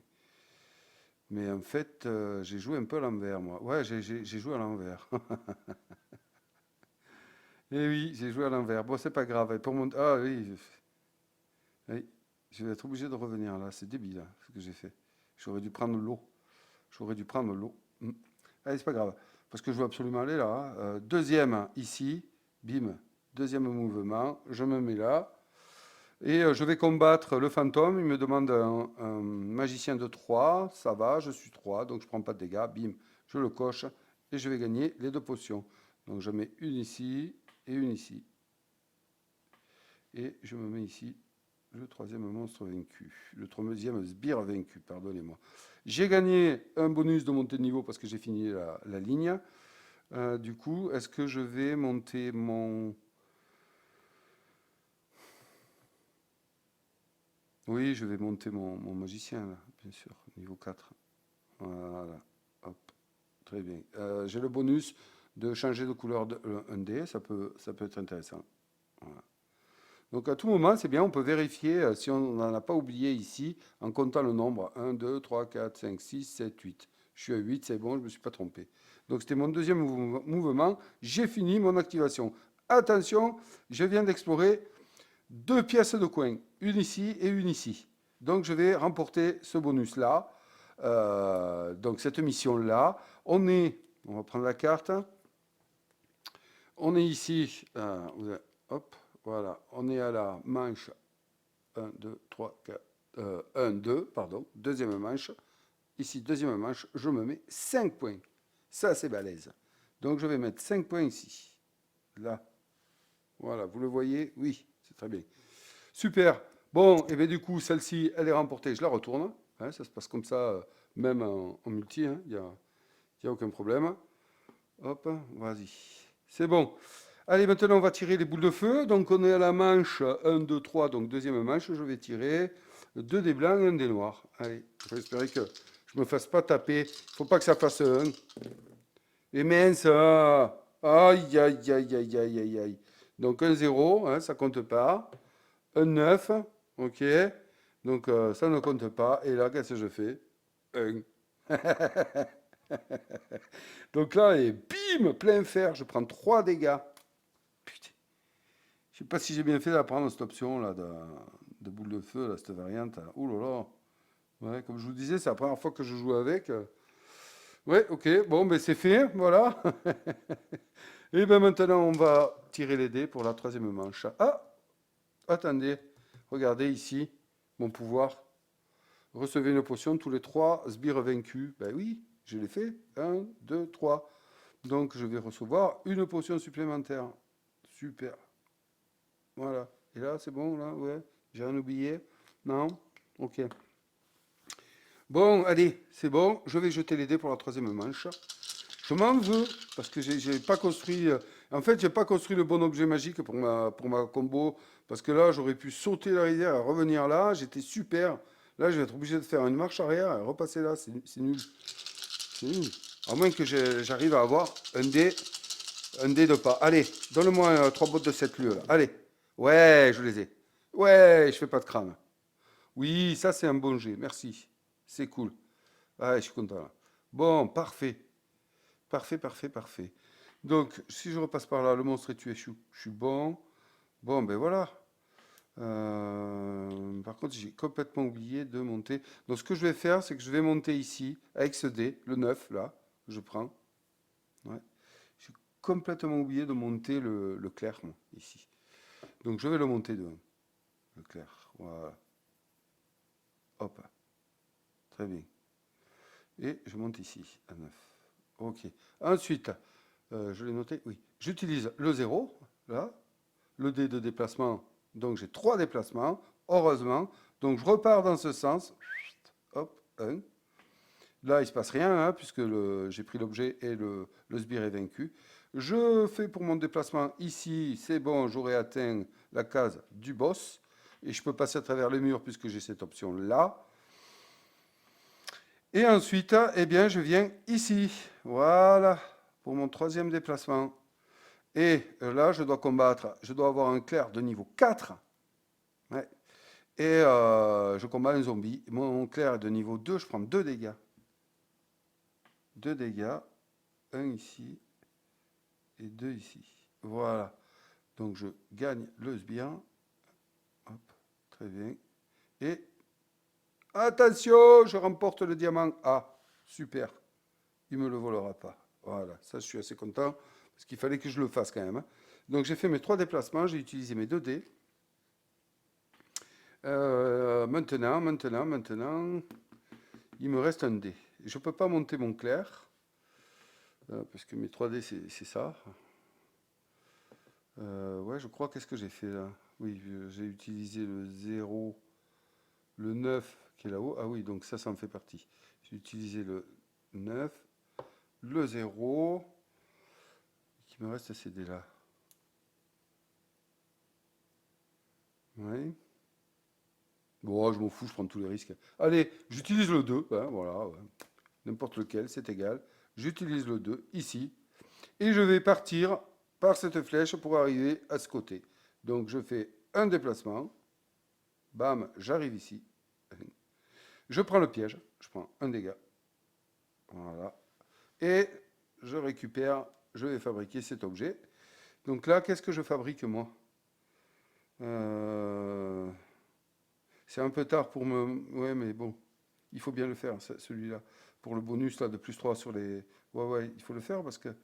Mais en fait, j'ai joué un peu à l'envers, moi. Ouais, j'ai joué à l'envers. Eh oui, j'ai joué à l'envers. Bon, c'est pas grave. Et pour mon... Ah oui, oui, je vais être obligé de revenir là. C'est débile, hein, ce que j'ai fait. J'aurais dû prendre l'eau. J'aurais dû prendre l'eau. Allez, c'est pas grave. Parce que je veux absolument aller là. Hein. Deuxième, ici. Bim. Deuxième mouvement. Je me mets là. Et je vais combattre le fantôme. Il me demande un magicien de 3. Ça va, je suis 3. Donc je prends pas de dégâts. Bim. Je le coche. Et je vais gagner les 2 potions. Donc je mets une ici et une ici. Et je me mets ici le troisième monstre vaincu. Le troisième sbire vaincu, pardonnez-moi. J'ai gagné un bonus de montée de niveau parce que j'ai fini la ligne. Du coup, est-ce que je vais monter mon... Oui, je vais monter mon magicien, là, bien sûr, niveau 4. Voilà, hop, très bien. J'ai le bonus de changer de couleur de, un dé, ça peut être intéressant. Voilà. Donc à tout moment, c'est bien, on peut vérifier si on n'en a pas oublié ici en comptant le nombre 1, 2, 3, 4, 5, 6, 7, 8. Je suis à 8, c'est bon, je ne me suis pas trompé. Donc c'était mon deuxième mouvement. J'ai fini mon activation. Attention, je viens d'explorer 2 pièces de coin, une ici et une ici. Donc je vais remporter ce bonus-là. Donc cette mission-là. On va prendre la carte. On est ici. Hop. Voilà, on est à la manche 1, 2, 3, 4, 1, 2, pardon, deuxième manche. Ici, deuxième manche, je me mets 5 points. Ça, c'est balèze. Donc, je vais mettre 5 points ici. Là. Voilà, vous le voyez? Oui, c'est très bien. Super. Bon, et bien du coup, celle-ci, elle est remportée. Je la retourne. Hein, ça se passe comme ça, même en multi. Hein, il n'y a aucun problème. Hop, vas-y. C'est bon. Allez, maintenant, on va tirer les boules de feu. Donc, on est à la manche 1, 2, 3. Donc, deuxième manche, je vais tirer 2 des blancs et 1 des noirs. Allez, je vais espérer que je ne me fasse pas taper. Il ne faut pas que ça fasse 1. Et mince. Aïe, aïe, aïe, aïe, aïe, aïe, aïe. Donc, un 0, hein, ça ne compte pas. Un 9, ok. Donc, ça ne compte pas. Et là, qu'est-ce que je fais? 1. Donc là, et bim, plein fer. Je prends 3 dégâts. Putain. Je sais pas si j'ai bien fait d'apprendre cette option là de boule de feu, là, cette variante. Ouh là là. Ouais, comme je vous disais, c'est la première fois que je joue avec. Ouais, ok, bon, ben c'est fait, voilà. Et ben maintenant, on va tirer les dés pour la troisième manche. Ah, attendez, regardez ici, mon pouvoir. Recevez une potion, tous les 3 sbires vaincus. Ben oui, je l'ai fait. 1, 2, 3. Donc je vais recevoir une potion supplémentaire. Super. Voilà. Et là, c'est bon, là, ouais. J'ai rien oublié. Non? Ok. Bon, allez, c'est bon. Je vais jeter les dés pour la troisième manche. Je m'en veux parce que j'ai pas construit. En fait, j'ai pas construit le bon objet magique pour ma combo. Parce que là, j'aurais pu sauter la rivière et revenir là. J'étais super. Là, je vais être obligé de faire une marche arrière et repasser là. C'est nul. C'est nul. À moins que j'arrive à avoir un dé Un dé de pas. Allez, donne-moi 3 bottes de cette lieu là. Allez. Ouais, je les ai. Ouais, je fais pas de crâne. Oui, ça c'est un bon jet. Merci. C'est cool. Ouais, je suis content là. Bon, parfait. Parfait, parfait, parfait. Donc, si je repasse par là, le monstre est tué, je suis bon. Bon, ben voilà. Par contre, j'ai complètement oublié de monter. Donc, ce que je vais faire, c'est que je vais monter ici, avec ce dé, le 9, là, je prends. Ouais. J'ai complètement oublié de monter le clair, moi, ici. Donc, je vais le monter de le clair. Voilà. Hop. Très bien. Et je monte ici, à 9. OK. Ensuite, je l'ai noté, oui. J'utilise le 0, là, le dé de déplacement. Donc j'ai 3 déplacements, heureusement. Donc je repars dans ce sens. Hop, 1. Là, il ne se passe rien, hein, puisque j'ai pris l'objet et le sbire est vaincu. Je fais pour mon déplacement ici, c'est bon, j'aurai atteint la case du boss. Et je peux passer à travers les murs puisque j'ai cette option-là. Et ensuite, eh bien, je viens ici. Voilà, pour mon troisième déplacement. Et là, je dois combattre, je dois avoir un clerc de niveau 4. Ouais. Et je combats un zombie. Mon clerc est de niveau 2, je prends 2 dégâts. 2 dégâts. Un ici et 2 ici. Voilà. Donc je gagne le sbire. Hop, très bien. Et attention, je remporte le diamant A. Super. Il ne me le volera pas. Voilà, ça je suis assez content, parce qu'il fallait que je le fasse quand même, hein. Donc j'ai fait mes 3 déplacements, j'ai utilisé mes 2 dés. Maintenant, il me reste un dé. Je ne peux pas monter mon clair, parce que mes 3 dés c'est ça. Ouais, je crois, qu'est-ce que j'ai fait là? Oui, j'ai utilisé le 0, le 9 qui est là-haut. Ah oui, donc ça en fait partie. J'ai utilisé le 9, le 0. Il me reste ces dés-là. Oui. Bon, je m'en fous, je prends tous les risques. Allez, j'utilise le 2, hein, voilà, ouais. N'importe lequel, c'est égal. J'utilise le 2 ici. Et je vais partir par cette flèche pour arriver à ce côté. Donc je fais un déplacement. Bam, j'arrive ici. Je prends le piège, je prends un dégât. Voilà. Et je récupère, je vais fabriquer cet objet. Donc là, qu'est-ce que je fabrique moi? C'est un peu tard pour me... Ouais, mais bon, il faut bien le faire, celui-là. Pour le bonus là, de plus 3 sur les... Ouais, ouais, il faut le faire parce que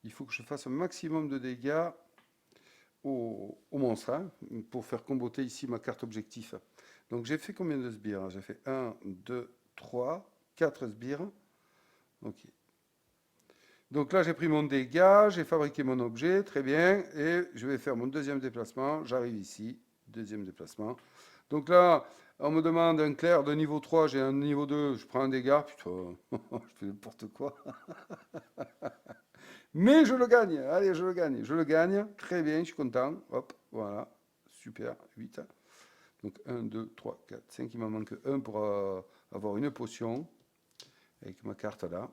il faut que je fasse un maximum de dégâts au monstre, hein, pour faire comboter ici ma carte objectif. Donc j'ai fait combien de sbires? J'ai fait 1, 2, 3, 4 sbires. Ok. Donc là j'ai pris mon dégât, j'ai fabriqué mon objet, très bien, et je vais faire mon deuxième déplacement. J'arrive ici, deuxième déplacement. Donc là, on me demande un clair de niveau 3, j'ai un niveau 2, je prends un dégât, putain, je fais n'importe quoi. Mais je le gagne, allez, je le gagne, très bien, je suis content, hop, voilà, super, 8. Donc 1, 2, 3, 4, 5, il m'en manque un pour avoir une potion, avec ma carte là.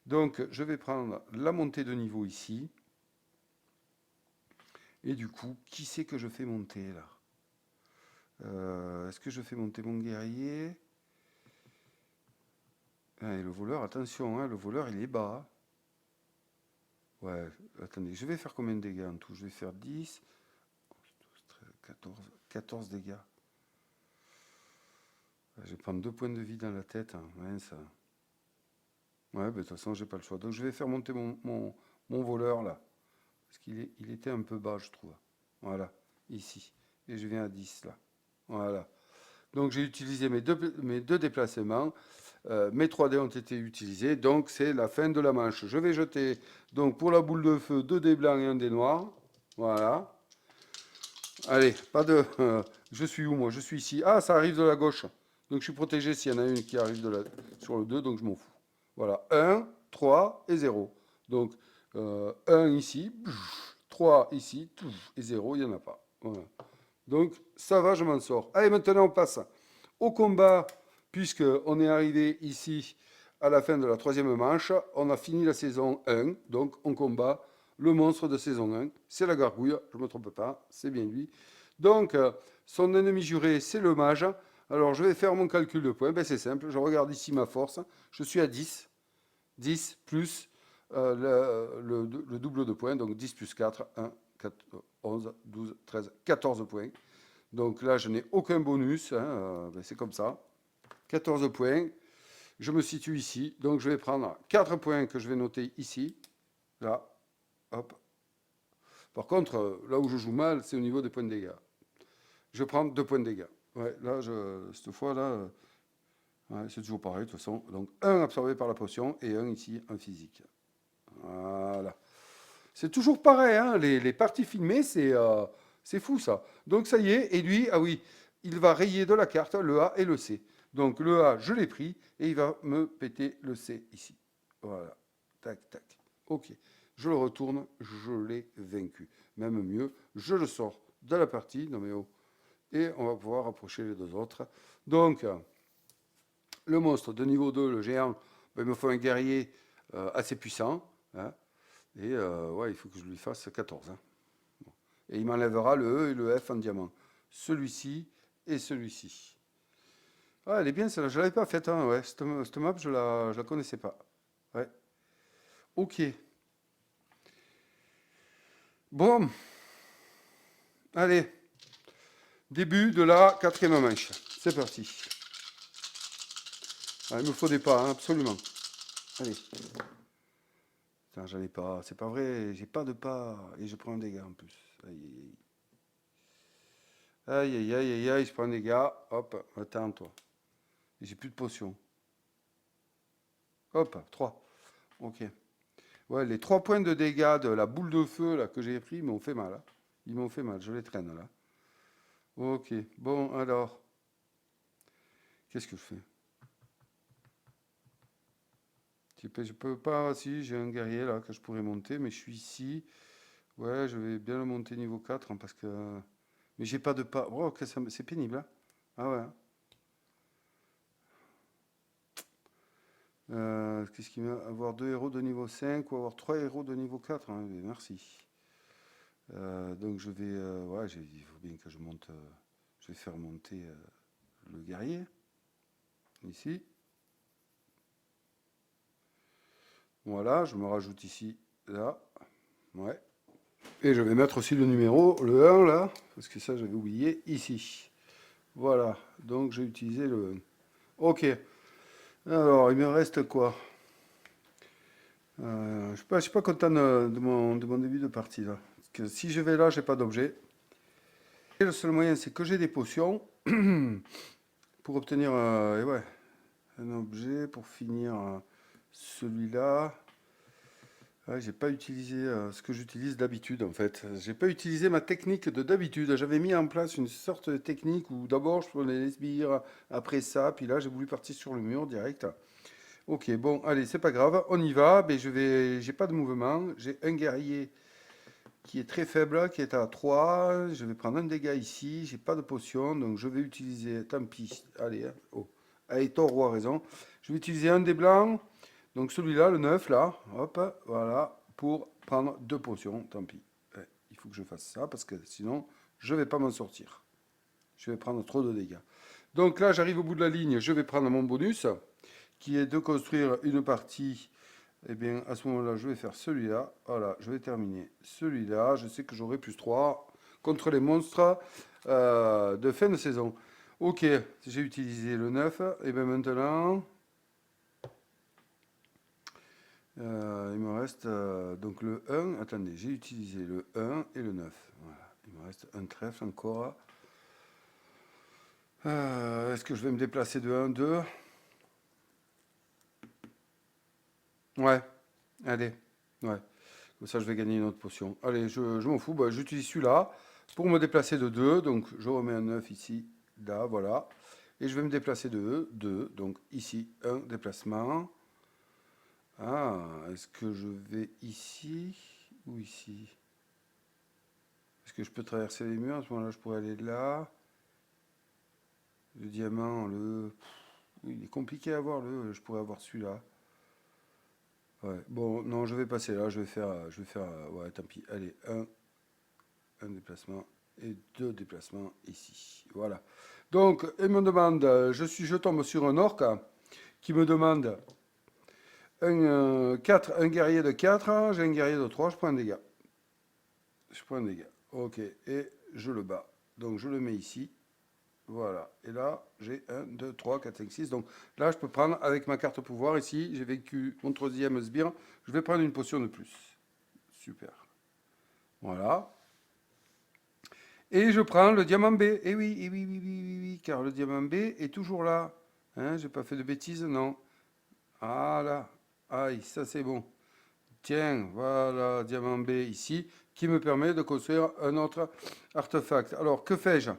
Donc je vais prendre la montée de niveau ici, et du coup, qui c'est que je fais monter là? Est-ce que je fais monter mon guerrier? Ah, et le voleur, attention, hein, le voleur il est bas. Ouais, attendez, je vais faire combien de dégâts en tout? Je vais faire 10, 12, 13, 14 dégâts. Je vais prendre 2 points de vie dans la tête, hein. Ouais, ça. Ouais, bah, de toute façon, j'ai pas le choix. Donc je vais faire monter mon voleur là. Parce il était un peu bas, je trouve. Voilà, ici. Et je viens à 10 là. Voilà. Donc j'ai utilisé mes deux déplacements. Mes 3 dés ont été utilisés. Donc c'est la fin de la manche. Je vais jeter, donc pour la boule de feu, 2 dés blancs et un dé noir. Voilà. Allez, pas de... je suis où moi? Je suis ici. Ah, ça arrive de la gauche. Donc je suis protégé s'il y en a une qui arrive sur le 2, donc je m'en fous. Voilà, 1, 3 et 0. Donc 1 ici, 3 ici, et 0, il n'y en a pas. Voilà. Donc ça va, je m'en sors. Allez, maintenant on passe au combat, puisqu'on est arrivé ici à la fin de la troisième manche. On a fini la saison 1, donc on combat le monstre de saison 1. C'est la gargouille, je ne me trompe pas, c'est bien lui. Donc, son ennemi juré, c'est le mage. Alors, je vais faire mon calcul de points. Ben, c'est simple, je regarde ici ma force. Je suis à 10. 10 plus le double de points. Donc, 10 plus 4, 1, 4, 11, 12, 13, 14 points. Donc là, je n'ai aucun bonus. Ben, c'est comme ça. 14 points. Je me situe ici. Donc, je vais prendre 4 points que je vais noter ici. Là. Hop. Par contre, là où je joue mal, c'est au niveau des points de dégâts. Je prends 2 points de dégâts. Ouais, là, cette fois-là, ouais, c'est toujours pareil, de toute façon. Donc, un absorbé par la potion et un ici en physique. Voilà. C'est toujours pareil, hein, les parties filmées, c'est fou ça. Donc, ça y est, et lui, ah oui, il va rayer de la carte le A et le C. Donc, le A, je l'ai pris, et il va me péter le C ici. Voilà. Tac, tac. Ok. Je le retourne, je l'ai vaincu. Même mieux, je le sors de la partie. Non mais oh. Et on va pouvoir approcher les deux autres. Donc, le monstre de niveau 2, le géant, ben, il me faut un guerrier assez puissant. Hein, et ouais, il faut que je lui fasse 14. Hein. Bon. Et il m'enlèvera le E et le F en diamant. Celui-ci et celui-ci. Ah, elle est bien celle-là, je ne l'avais pas faite. Hein, ouais. Cette map, je la connaissais pas. Ouais. Ok. Bon, allez. Début de la quatrième manche. C'est parti. Ah, il me faut des pas, hein, absolument. Allez. Putain, j'en ai pas. C'est pas vrai. J'ai pas de pas. Et je prends un dégât en plus. Aïe, aïe, aïe. Aïe, aïe, aïe, aïe. Je prends un dégât. Hop. Attends, toi. J'ai plus de potions. Hop. 3. Ok. Ouais, les 3 points de dégâts de la boule de feu là, que j'ai pris m'ont fait mal. Hein. Ils m'ont fait mal. Je les traîne là. Ok. Bon, alors. Qu'est-ce que je fais? Je peux pas. Si, j'ai un guerrier là que je pourrais monter, mais je suis ici. Ouais, je vais bien le monter niveau 4 hein, parce que. Mais j'ai pas de pas. Oh, ok, c'est pénible. Hein. Ah ouais. Hein. Qu'est-ce qu'il va avoir 2 héros de niveau 5 ou avoir 3 héros de niveau 4 hein, merci. Donc je vais. Ouais, il faut bien que je monte. Je vais faire monter le guerrier. Ici. Voilà, je me rajoute ici. Là. Ouais. Et je vais mettre aussi le numéro, le 1 là. Parce que ça, j'avais oublié. Ici. Voilà. Donc j'ai utilisé le 1. Ok. Alors, il me reste quoi? Je suis pas content de mon début de partie là. Parce que si je vais là, j'ai pas d'objet. Et le seul moyen, c'est que j'ai des potions pour obtenir et ouais, un objet pour finir celui-là. Ouais, j'ai pas utilisé ce que j'utilise d'habitude en fait. J'ai pas utilisé ma technique de d'habitude. J'avais mis en place une sorte de technique où d'abord je prenais les sbires, après ça, puis là j'ai voulu partir sur le mur direct. Ok, bon, allez, c'est pas grave, on y va. Ben, j'ai pas de mouvement. J'ai un guerrier qui est très faible, qui est à 3. Je vais prendre un dégât ici. J'ai pas de potion, donc je vais utiliser. Tant pis. Allez, hein. Oh. Allez, Taureau a raison. Je vais utiliser un des blancs. Donc celui-là, le 9 là. Hop, voilà. Pour prendre 2 potions. Tant pis. Ouais, il faut que je fasse ça parce que sinon, je vais pas m'en sortir. Je vais prendre trop de dégâts. Donc là, j'arrive au bout de la ligne. Je vais prendre mon bonus qui est de construire une partie. Eh bien, à ce moment-là, je vais faire celui-là. Voilà, je vais terminer celui-là. Je sais que j'aurai plus 3 contre les monstres de fin de saison. Ok, j'ai utilisé le 9. Et bien maintenant, il me reste donc le 1. Attendez, j'ai utilisé le 1 et le 9. Voilà, il me reste un trèfle encore. Est-ce que je vais me déplacer de 1, 2? Ouais, allez. Ouais. Comme ça, je vais gagner une autre potion. Allez, je m'en fous. Bah, j'utilise celui-là pour me déplacer de 2. Donc, je remets un 9 ici, là, voilà. Et je vais me déplacer de 2. Donc, ici, un déplacement. Ah, est-ce que je vais ici ou ici? Est-ce que je peux traverser les murs? À ce moment-là, je pourrais aller là. Le diamant, le... Oui, il est compliqué à avoir, le... Je pourrais avoir celui-là. Ouais, bon, non, je vais passer là, ouais, tant pis. Allez, un déplacement et deux déplacements ici. Voilà. Donc, il me demande, je tombe sur un orc qui me demande un guerrier de 4, j'ai un guerrier de 3, je prends un dégât. Je prends un dégât. Ok, et je le bats. Donc, je le mets ici. Voilà. Et là, j'ai 1, 2, 3, 4, 5, 6. Donc là, je peux prendre avec ma carte pouvoir ici. J'ai vécu mon troisième sbire. Je vais prendre une potion de plus. Super. Voilà. Et je prends le diamant B. Et oui, et oui, oui, oui, oui, oui, car le diamant B est toujours là. Hein, j'ai pas fait de bêtises, non. Voilà. Aïe, ça c'est bon. Tiens, voilà, diamant B ici, qui me permet de construire un autre artefact. Alors, que fais-je?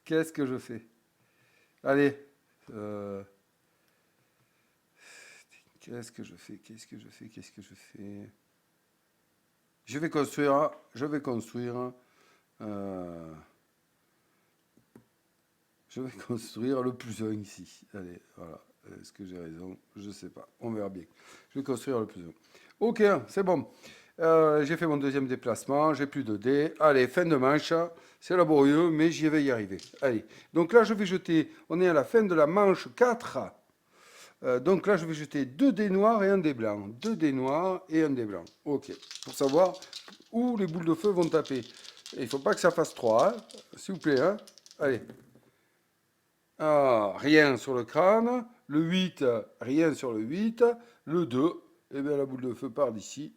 Qu'est-ce que je fais? Allez. euh, Qu'est-ce que je fais? Qu'est-ce que je fais? Qu'est-ce que je fais? Je vais construire, euh, je vais construire le plus un ici. Allez, voilà. Est-ce que j'ai raison? Je ne sais pas. On verra bien. Je vais construire le plus un. Ok, c'est bon. J'ai fait mon deuxième déplacement. J'ai plus de dés. Allez, fin de manche. C'est laborieux, mais j'y vais y arriver. Allez. Donc là, je vais jeter. On est à la fin de la manche 4. Donc là, je vais jeter 2 dés noirs et un dé blanc. 2 dés noirs et un dé blanc. Ok. Pour savoir où les boules de feu vont taper. Et il ne faut pas que ça fasse 3, hein, s'il vous plaît. Hein. Allez. Ah, rien sur le crâne. Le 8, rien sur le 8. Le 2, eh bien la boule de feu part d'ici.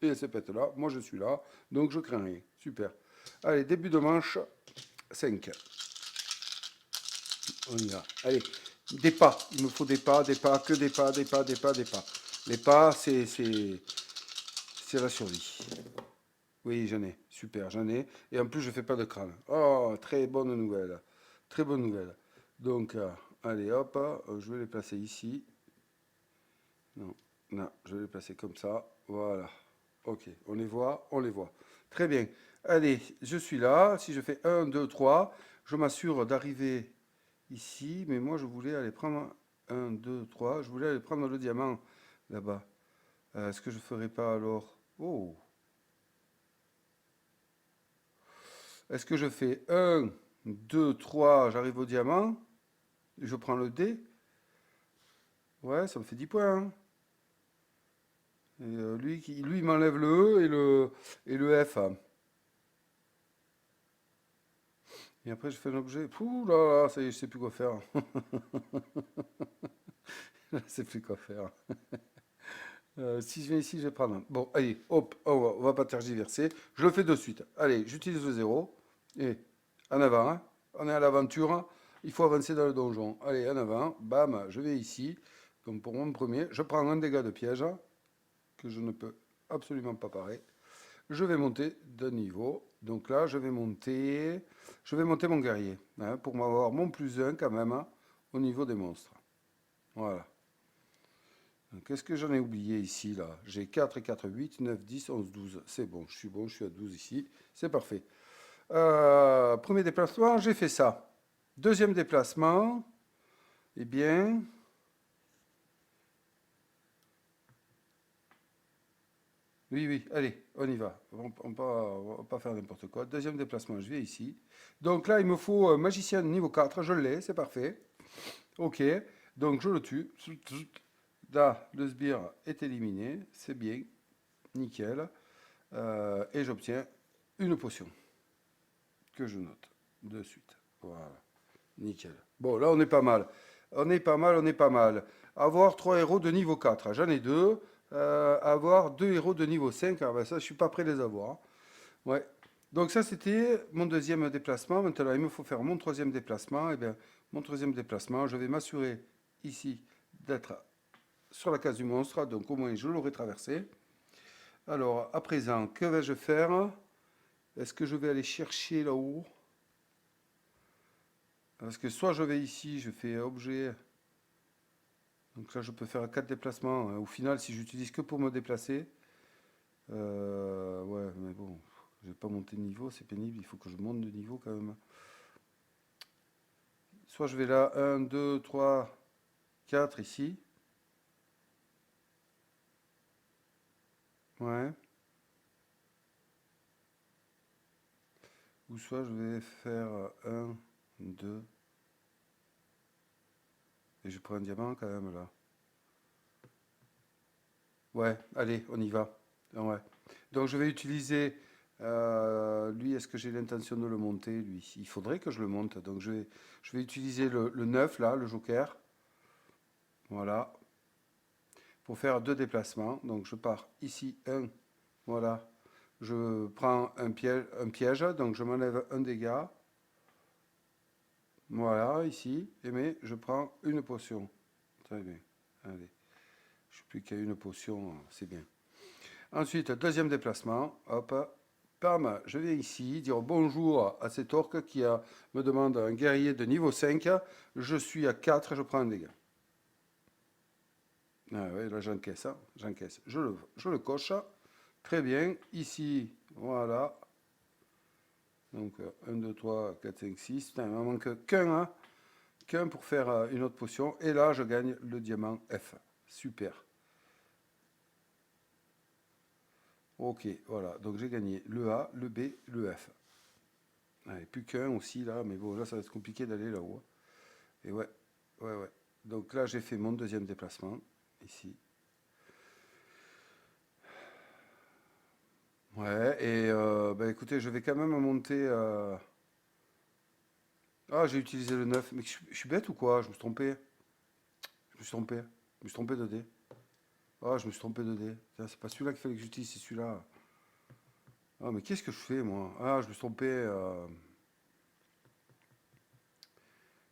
Et elle se pète là. Moi, je suis là. Donc, je crains rien. Super. Allez, début de manche 5. On y va. Allez, des pas. Il me faut des pas, que des pas, des pas, des pas, des pas. Les pas, c'est la survie. Oui, j'en ai. Super, j'en ai. Et en plus, je fais pas de crâne. Oh, très bonne nouvelle. Très bonne nouvelle. Donc, allez, hop, je vais les placer ici. Non, non, je vais les placer comme ça. Voilà. Ok, on les voit, on les voit. Très bien. Allez, je suis là. Si je fais un, 2, 3, je m'assure d'arriver ici, mais moi je voulais aller prendre un, 2, 3. Je voulais aller prendre le diamant là-bas. Est-ce que je ferais pas alors? Oh! Est-ce que je fais un, 2, 3, j'arrive au diamant, je prends le dé? Ouais, ça me fait 10 points. Hein. Et lui il m'enlève le E et le F. Hein. Et après, je fais un objet. Pouh là là, ça y est, je sais plus quoi faire. Je sais plus quoi faire. Si je viens ici, je vais prendre un. Bon, allez, hop, on va pas tergiverser. Je le fais de suite. Allez, j'utilise le zéro. Et en avant, hein. On est à l'aventure. Il faut avancer dans le donjon. Allez, en avant. Bam, je vais ici. Donc pour mon premier, je prends un dégât de piège que je ne peux absolument pas parer. Je vais monter de niveau. Donc là, je vais monter mon guerrier hein, pour m'avoir mon plus un quand même hein, au niveau des monstres. Voilà. Qu'est-ce que j'en ai oublié ici, là? J'ai 4 et 4, 8, 9, 10, 11, 12. C'est bon, je suis à 12 ici. C'est parfait. Premier déplacement, j'ai fait ça. Deuxième déplacement, eh bien... Oui, oui, allez, on y va. On va pas faire n'importe quoi. Deuxième déplacement, je vais ici. Donc là, il me faut un magicien de niveau 4. Je l'ai, c'est parfait. Ok, donc je le tue. Là, le sbire est éliminé. C'est bien, nickel. Et j'obtiens une potion que je note de suite. Voilà, nickel. Bon, là, on est pas mal. On est pas mal, on est pas mal. Avoir 3 héros de niveau 4, j'en ai 2. Avoir 2 héros de niveau 5, ah ben ça, je suis pas prêt de les avoir. Ouais. Donc ça, c'était mon deuxième déplacement. Maintenant, il me faut faire mon troisième déplacement. Eh bien, mon troisième déplacement, je vais m'assurer ici d'être sur la case du monstre. Donc au moins, je l'aurai traversé. Alors, à présent, que vais-je faire? Est-ce que je vais aller chercher là-haut? Parce que soit je vais ici, je fais objet. Donc là, je peux faire 4 déplacements. Au final, si j'utilise que pour me déplacer. Ouais, mais bon, je vais pas monter de niveau, c'est pénible. Il faut que je monte de niveau quand même. Soit je vais là, 1, 2, 3, 4 ici. Ouais. Ou soit je vais faire 1, 2. Et je prends un diamant quand même là. Ouais, allez, on y va. Ouais. Donc je vais utiliser lui, est-ce que j'ai l'intention de le monter, lui? Il faudrait que je le monte. Donc je vais utiliser le 9 là, le joker. Voilà. Pour faire deux déplacements. Donc je pars ici, un. Voilà. Je prends un piège, donc je m'enlève un dégât. Voilà, ici. Mais je prends une potion. Très bien. Allez. Je ne sais plus qu'il y a une potion, c'est bien. Ensuite, deuxième déplacement. Hop. Pam, je viens ici dire bonjour à cet orc qui me demande un guerrier de niveau 5. Je suis à 4, je prends un dégât. Ah oui, là j'encaisse, hein, j'encaisse. Je le coche. Très bien. Ici, voilà. Donc 1, 2, 3, 4, 5, 6. Putain, il m'en manque qu'un pour faire une autre potion. Et là, je gagne le diamant F. Super. Ok, voilà. Donc j'ai gagné le A, le B, le F. Allez, plus qu'un aussi là. Mais bon, là, ça va être compliqué d'aller là-haut. Et ouais, ouais, ouais. Donc là, j'ai fait mon deuxième déplacement. Ici. Ouais, et bah, écoutez, je vais quand même monter. Ah, j'ai utilisé le 9. Mais je suis bête ou quoi? Je me suis trompé. Je me suis trompé. Je me suis trompé de dé. Ah, je me suis trompé de dé. Tiens, c'est pas celui-là qu'il fallait que j'utilise, c'est celui-là. Ah, mais qu'est-ce que je fais, moi? Ah, je me suis trompé.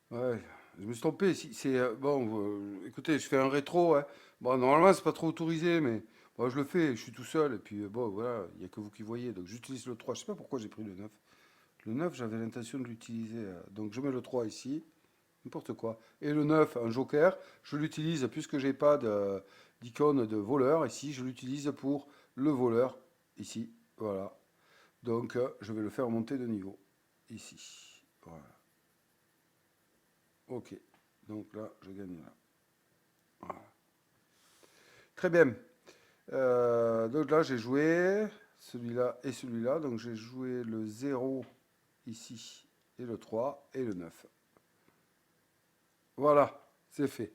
Ouais, je me suis trompé. C'est bon, écoutez, je fais un rétro, hein. Bon, normalement, c'est pas trop autorisé, mais bon, je le fais. Je suis tout seul. Et puis, bon, voilà, il n'y a que vous qui voyez. Donc, j'utilise le 3. Je sais pas pourquoi j'ai pris le 9. Le 9, j'avais l'intention de l'utiliser. Donc, je mets le 3 ici. N'importe quoi. Et le 9, un joker, je l'utilise puisque j'ai pas d'icône de voleur ici, je l'utilise pour le voleur ici. Voilà. Donc je vais le faire monter de niveau ici. Voilà. Ok. Donc là, je gagne là. Voilà. Très bien. Donc là, j'ai joué celui-là et celui-là. Donc j'ai joué le 0 ici et le 3 et le 9. Voilà, c'est fait.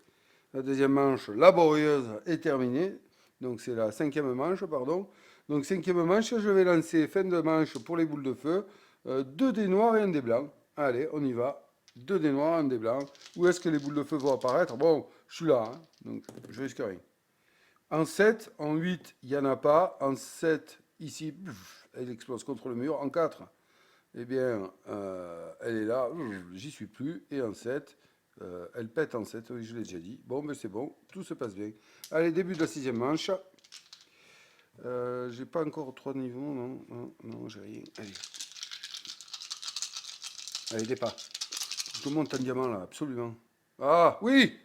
La deuxième manche laborieuse est terminée. Donc c'est la cinquième manche, pardon. Donc cinquième manche, je vais lancer fin de manche pour les boules de feu. Deux dés noirs et un dé blanc. Allez, on y va. Deux dés noirs, un dé blanc. Où est-ce que les boules de feu vont apparaître? Bon, je suis là, hein, donc je risque rien. En 7, en 8, il n'y en a pas. En 7, ici, elle explose contre le mur. En 4, eh bien, elle est là, j'y suis plus. Et en 7, elle pète en 7, oui, je l'ai déjà dit. Bon, mais c'est bon, tout se passe bien. Allez, début de la sixième manche. J'ai pas encore 3 niveaux, non, non, non, j'ai rien. Allez, allez, départ. Je monte en diamant là, absolument. Ah, oui!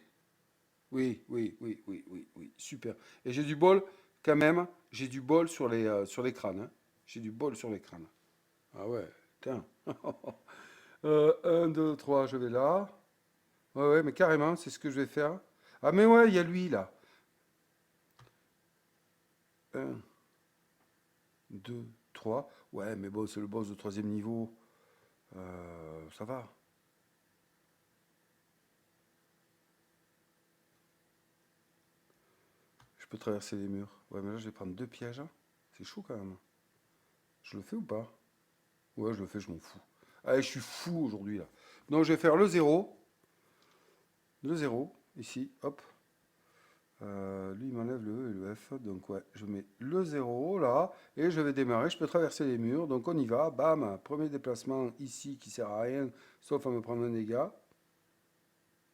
Oui, oui, oui, oui, oui, oui, super. Et j'ai du bol, quand même, j'ai du bol sur les crânes, hein. J'ai du bol sur les crânes. Ah ouais, putain. 1, 2, 3, je vais là. Ouais, ouais, mais carrément, c'est ce que je vais faire. Ah, mais ouais, il y a lui, là. Un, 2, 3. Ouais, mais bon, c'est le boss de troisième niveau. Ça va. Je peux traverser les murs. Ouais, mais là, je vais prendre deux pièges, hein. C'est chaud, quand même. Je le fais ou pas? Ouais, je le fais, je m'en fous. Allez, je suis fou aujourd'hui, là. Donc, je vais faire le zéro. Le zéro, ici, hop. Lui, il m'enlève le E et le F. Donc, ouais, je mets le zéro là. Et je vais démarrer. Je peux traverser les murs. Donc, on y va. Bam. Premier déplacement ici qui sert à rien. Sauf à me prendre un dégât.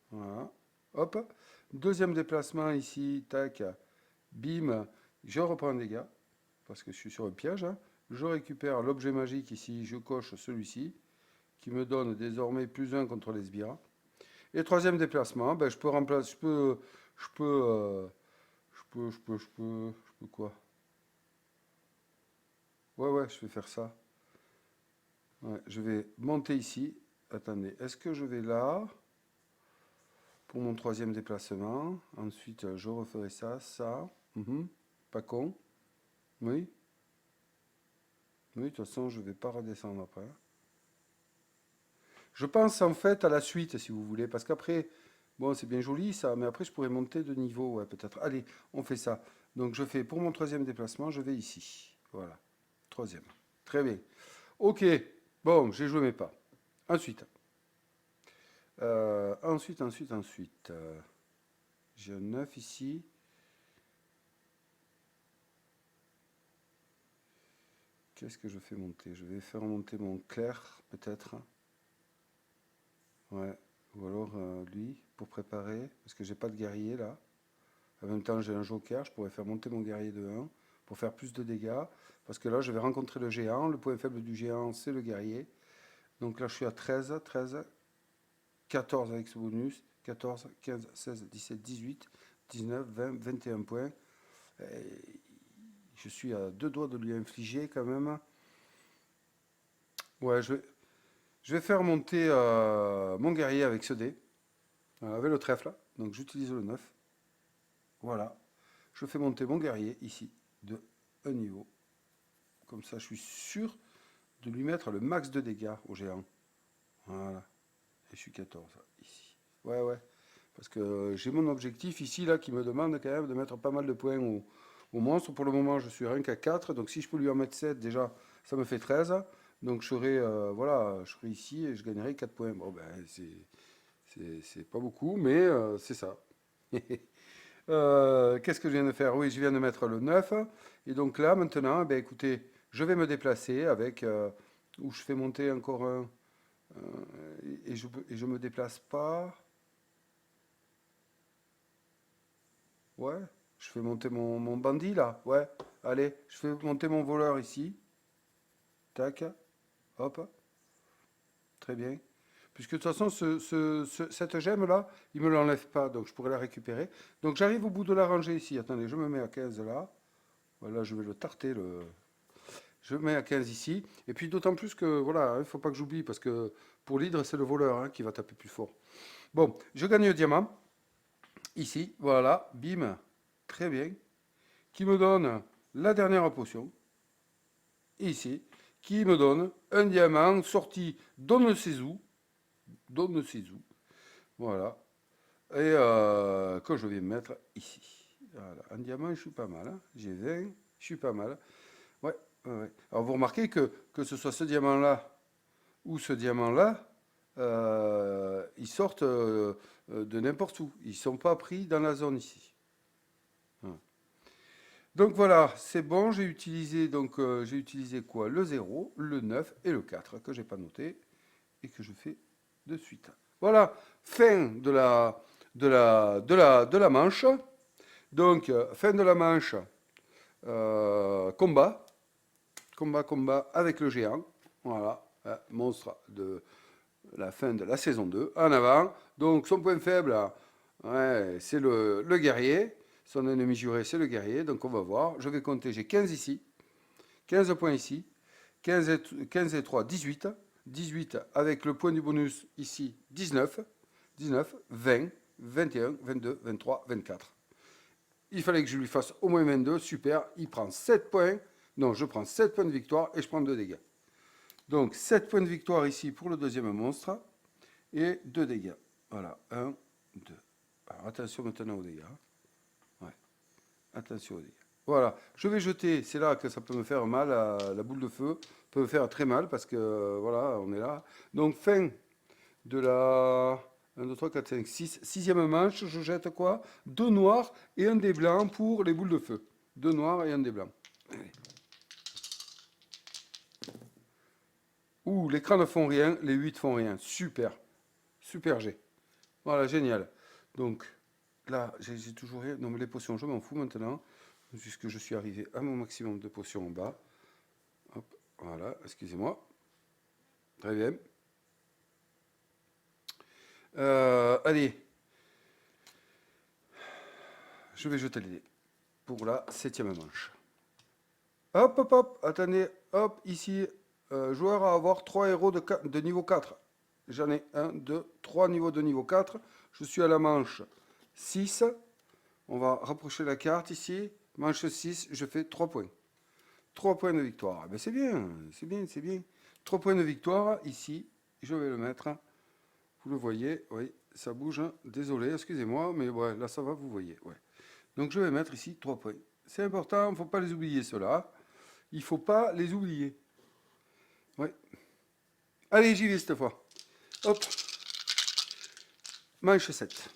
Voilà. Hop. Deuxième déplacement ici. Tac. Bim. Je reprends un dégât. Parce que je suis sur un piège, hein. Je récupère l'objet magique ici. Je coche celui-ci. Qui me donne désormais +1 contre les sbires. Et troisième déplacement. Ben, je peux remplacer. Je peux. Je peux quoi? Ouais, ouais, je vais faire ça. Ouais, je vais monter ici. Attendez, est-ce que je vais là? pour mon troisième déplacement. Ensuite, je referai ça, ça. Pas con. Oui. Oui, de toute façon, je ne vais pas redescendre après. Je pense en fait à la suite, si vous voulez, parce qu'après, bon, c'est bien joli ça, mais après, je pourrais monter de niveau, ouais, peut-être. Allez, on fait ça. Donc, je fais pour mon troisième déplacement, je vais ici. Voilà. Troisième. Très bien. Ok. Bon, j'ai joué mes pas. Ensuite. Ensuite. J'ai un 9 ici. Qu'est-ce que je fais monter? Je vais faire monter mon clair, peut-être. Ouais. Ou alors lui, pour préparer. Parce que j'ai pas de guerrier là. En même temps, j'ai un joker. Je pourrais faire monter mon guerrier de 1 pour faire plus de dégâts. Parce que là, je vais rencontrer le géant. Le point faible du géant, c'est le guerrier. Donc là, je suis à 13, 13, 14 avec ce bonus. 14, 15, 16, 17, 18, 19, 20, 21 points. Et je suis à deux doigts de lui infliger quand même. Ouais, je vais faire monter mon guerrier avec ce dé. Avec le trèfle là. Donc j'utilise le 9. Voilà. Je fais monter mon guerrier ici de un niveau. Comme ça, je suis sûr de lui mettre le max de dégâts au géant. Voilà. Et je suis 14 ici. Ouais, ouais. Parce que j'ai mon objectif ici là qui me demande quand même de mettre pas mal de points au monstre. Pour le moment, je suis rien qu'à 4. Donc si je peux lui en mettre 7 déjà, ça me fait 13. Donc je serai, voilà, je serai ici et je gagnerai 4 points. Bon, ben, c'est pas beaucoup, mais c'est ça. Qu'est-ce que je viens de faire? Oui, je viens de mettre le 9. Et donc là, maintenant, ben, écoutez, je vais me déplacer avec, où je fais monter encore un, et je me déplace pas. Ouais, je fais monter mon bandit là. Ouais, allez, je fais monter mon voleur ici. Tac, hop, très bien. Puisque de toute façon, cette gemme-là, il ne me l'enlève pas, donc je pourrais la récupérer. Donc j'arrive au bout de la rangée ici. Attendez, je me mets à 15 là. Voilà, je vais le tarter. Je me mets à 15 ici. Et puis d'autant plus que, voilà, il ne faut pas que j'oublie, parce que pour l'hydre, c'est le voleur hein, qui va taper plus fort. Bon, je gagne le diamant. Ici, voilà, bim. Très bien. Qui me donne la dernière potion. Ici. Qui me donne un diamant sorti d'on sait où. D'on ne sait où. Voilà. Et que je vais mettre ici. Voilà. Un diamant, je suis pas mal. Hein. J'ai 20, je suis pas mal. Ouais, ouais, ouais. Alors vous remarquez que ce soit ce diamant-là ou ce diamant-là, ils sortent de n'importe où. Ils ne sont pas pris dans la zone ici. Voilà. Donc voilà, c'est bon, j'ai utilisé quoi? Le 0, le 9 et le 4 que j'ai pas noté et que je fais de suite. Voilà, fin de la manche. Donc, fin de la manche, combat. Combat avec le géant. Voilà, monstre de la fin de la saison 2. En avant. Donc, son point faible, ouais, c'est le guerrier. Son ennemi juré, c'est le guerrier. Donc, on va voir. Je vais compter. J'ai 15 ici. 15 points ici. 15 et 3, 18. 18 avec le point du bonus ici, 19. 19, 20, 21, 22, 23, 24. Il fallait que je lui fasse au moins 22. Super. Il prend 7 points. Non, je prends 7 points de victoire et je prends 2 dégâts. Donc 7 points de victoire ici pour le deuxième monstre et 2 dégâts. Voilà, 1, 2. Alors attention maintenant aux dégâts. Ouais, attention aux dégâts. Voilà, je vais jeter, c'est là que ça peut me faire mal, la boule de feu peut me faire très mal parce que voilà, on est là. Donc fin de la 1, 2, 3, 4, 5, 6, sixième manche, je jette quoi? 2 noirs et un des blancs pour les boules de feu. 2 noirs et un des blancs. Allez. Ouh, les crans ne font rien, les 8 font rien. Super. Super G. Voilà, génial. Donc, là, j'ai toujours rien. Non, mais les potions, je m'en fous maintenant. Puisque je suis arrivé à mon maximum de potions en bas. Hop, voilà, excusez-moi. Très bien. Allez. Je vais jeter les dés pour la septième manche. Hop, hop, hop. Attendez. Hop, ici. Joueur à avoir 3 héros de niveau 4. j'en ai 1, 2, 3 niveaux de niveau 4. Je suis à la manche 6. On va rapprocher la carte ici. Manche 6, je fais 3 points. 3 points de victoire. Ben c'est bien, c'est bien, c'est bien. 3 points de victoire, ici, je vais le mettre. Vous le voyez, oui, ça bouge. Désolé, excusez-moi, mais ouais, là ça va, vous voyez. Ouais. Donc je vais mettre ici 3 points. C'est important, il ne faut pas les oublier, ceux-là. Il ne faut pas les oublier. Ouais. Allez, j'y vais cette fois. Hop. Manche 7.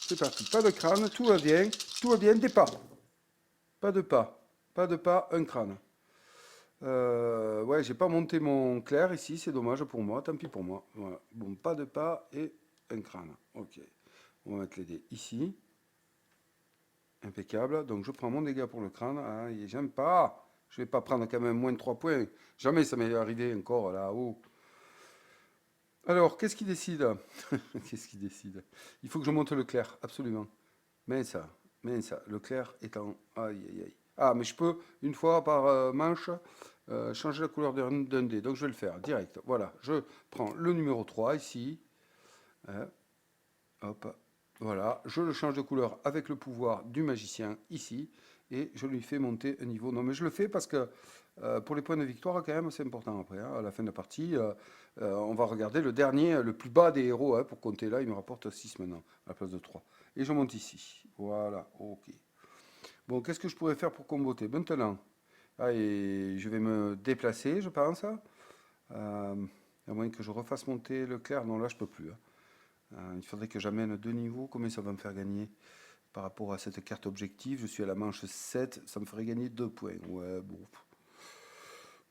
C'est parti. Pas de crâne, tout va bien. Tout va bien, des pas. Pas de pas. Pas de pas, un crâne. Ouais, j'ai pas monté mon clair ici, c'est dommage pour moi, tant pis pour moi. Voilà. Bon, pas de pas et un crâne. Ok. On va mettre les dés ici. Impeccable. Donc je prends mon dégât pour le crâne. Ah, j'aime pas. Je vais pas prendre quand même moins de 3 points. Jamais ça m'est arrivé encore là-haut. Alors, qu'est-ce qui décide? Qu'est-ce qui décide? Il faut que je monte le clair, absolument. Mais ça, le clair étant... Aïe, aïe, aïe. Ah, mais je peux, une fois par manche, changer la couleur d'un dé. Donc je vais le faire direct. Voilà, je prends le numéro 3 ici. Hop, voilà. Je le change de couleur avec le pouvoir du magicien ici. Et je lui fais monter un niveau. Non, mais je le fais parce que pour les points de victoire, quand même, c'est important après. Hein, à la fin de la partie, on va regarder le dernier, le plus bas des héros. Hein, pour compter là, il me rapporte 6 maintenant, à la place de 3. Et je monte ici. Voilà, ok. Bon, qu'est-ce que je pourrais faire pour comboter maintenant? Ah, et je vais me déplacer, je pense. À moins que je refasse monter le clair. Non, là, je peux plus. Hein. Il faudrait que j'amène 2 niveaux. Combien ça va me faire gagner par rapport à cette carte objective? Je suis à la manche 7. Ça me ferait gagner 2 points. Ouais, bon.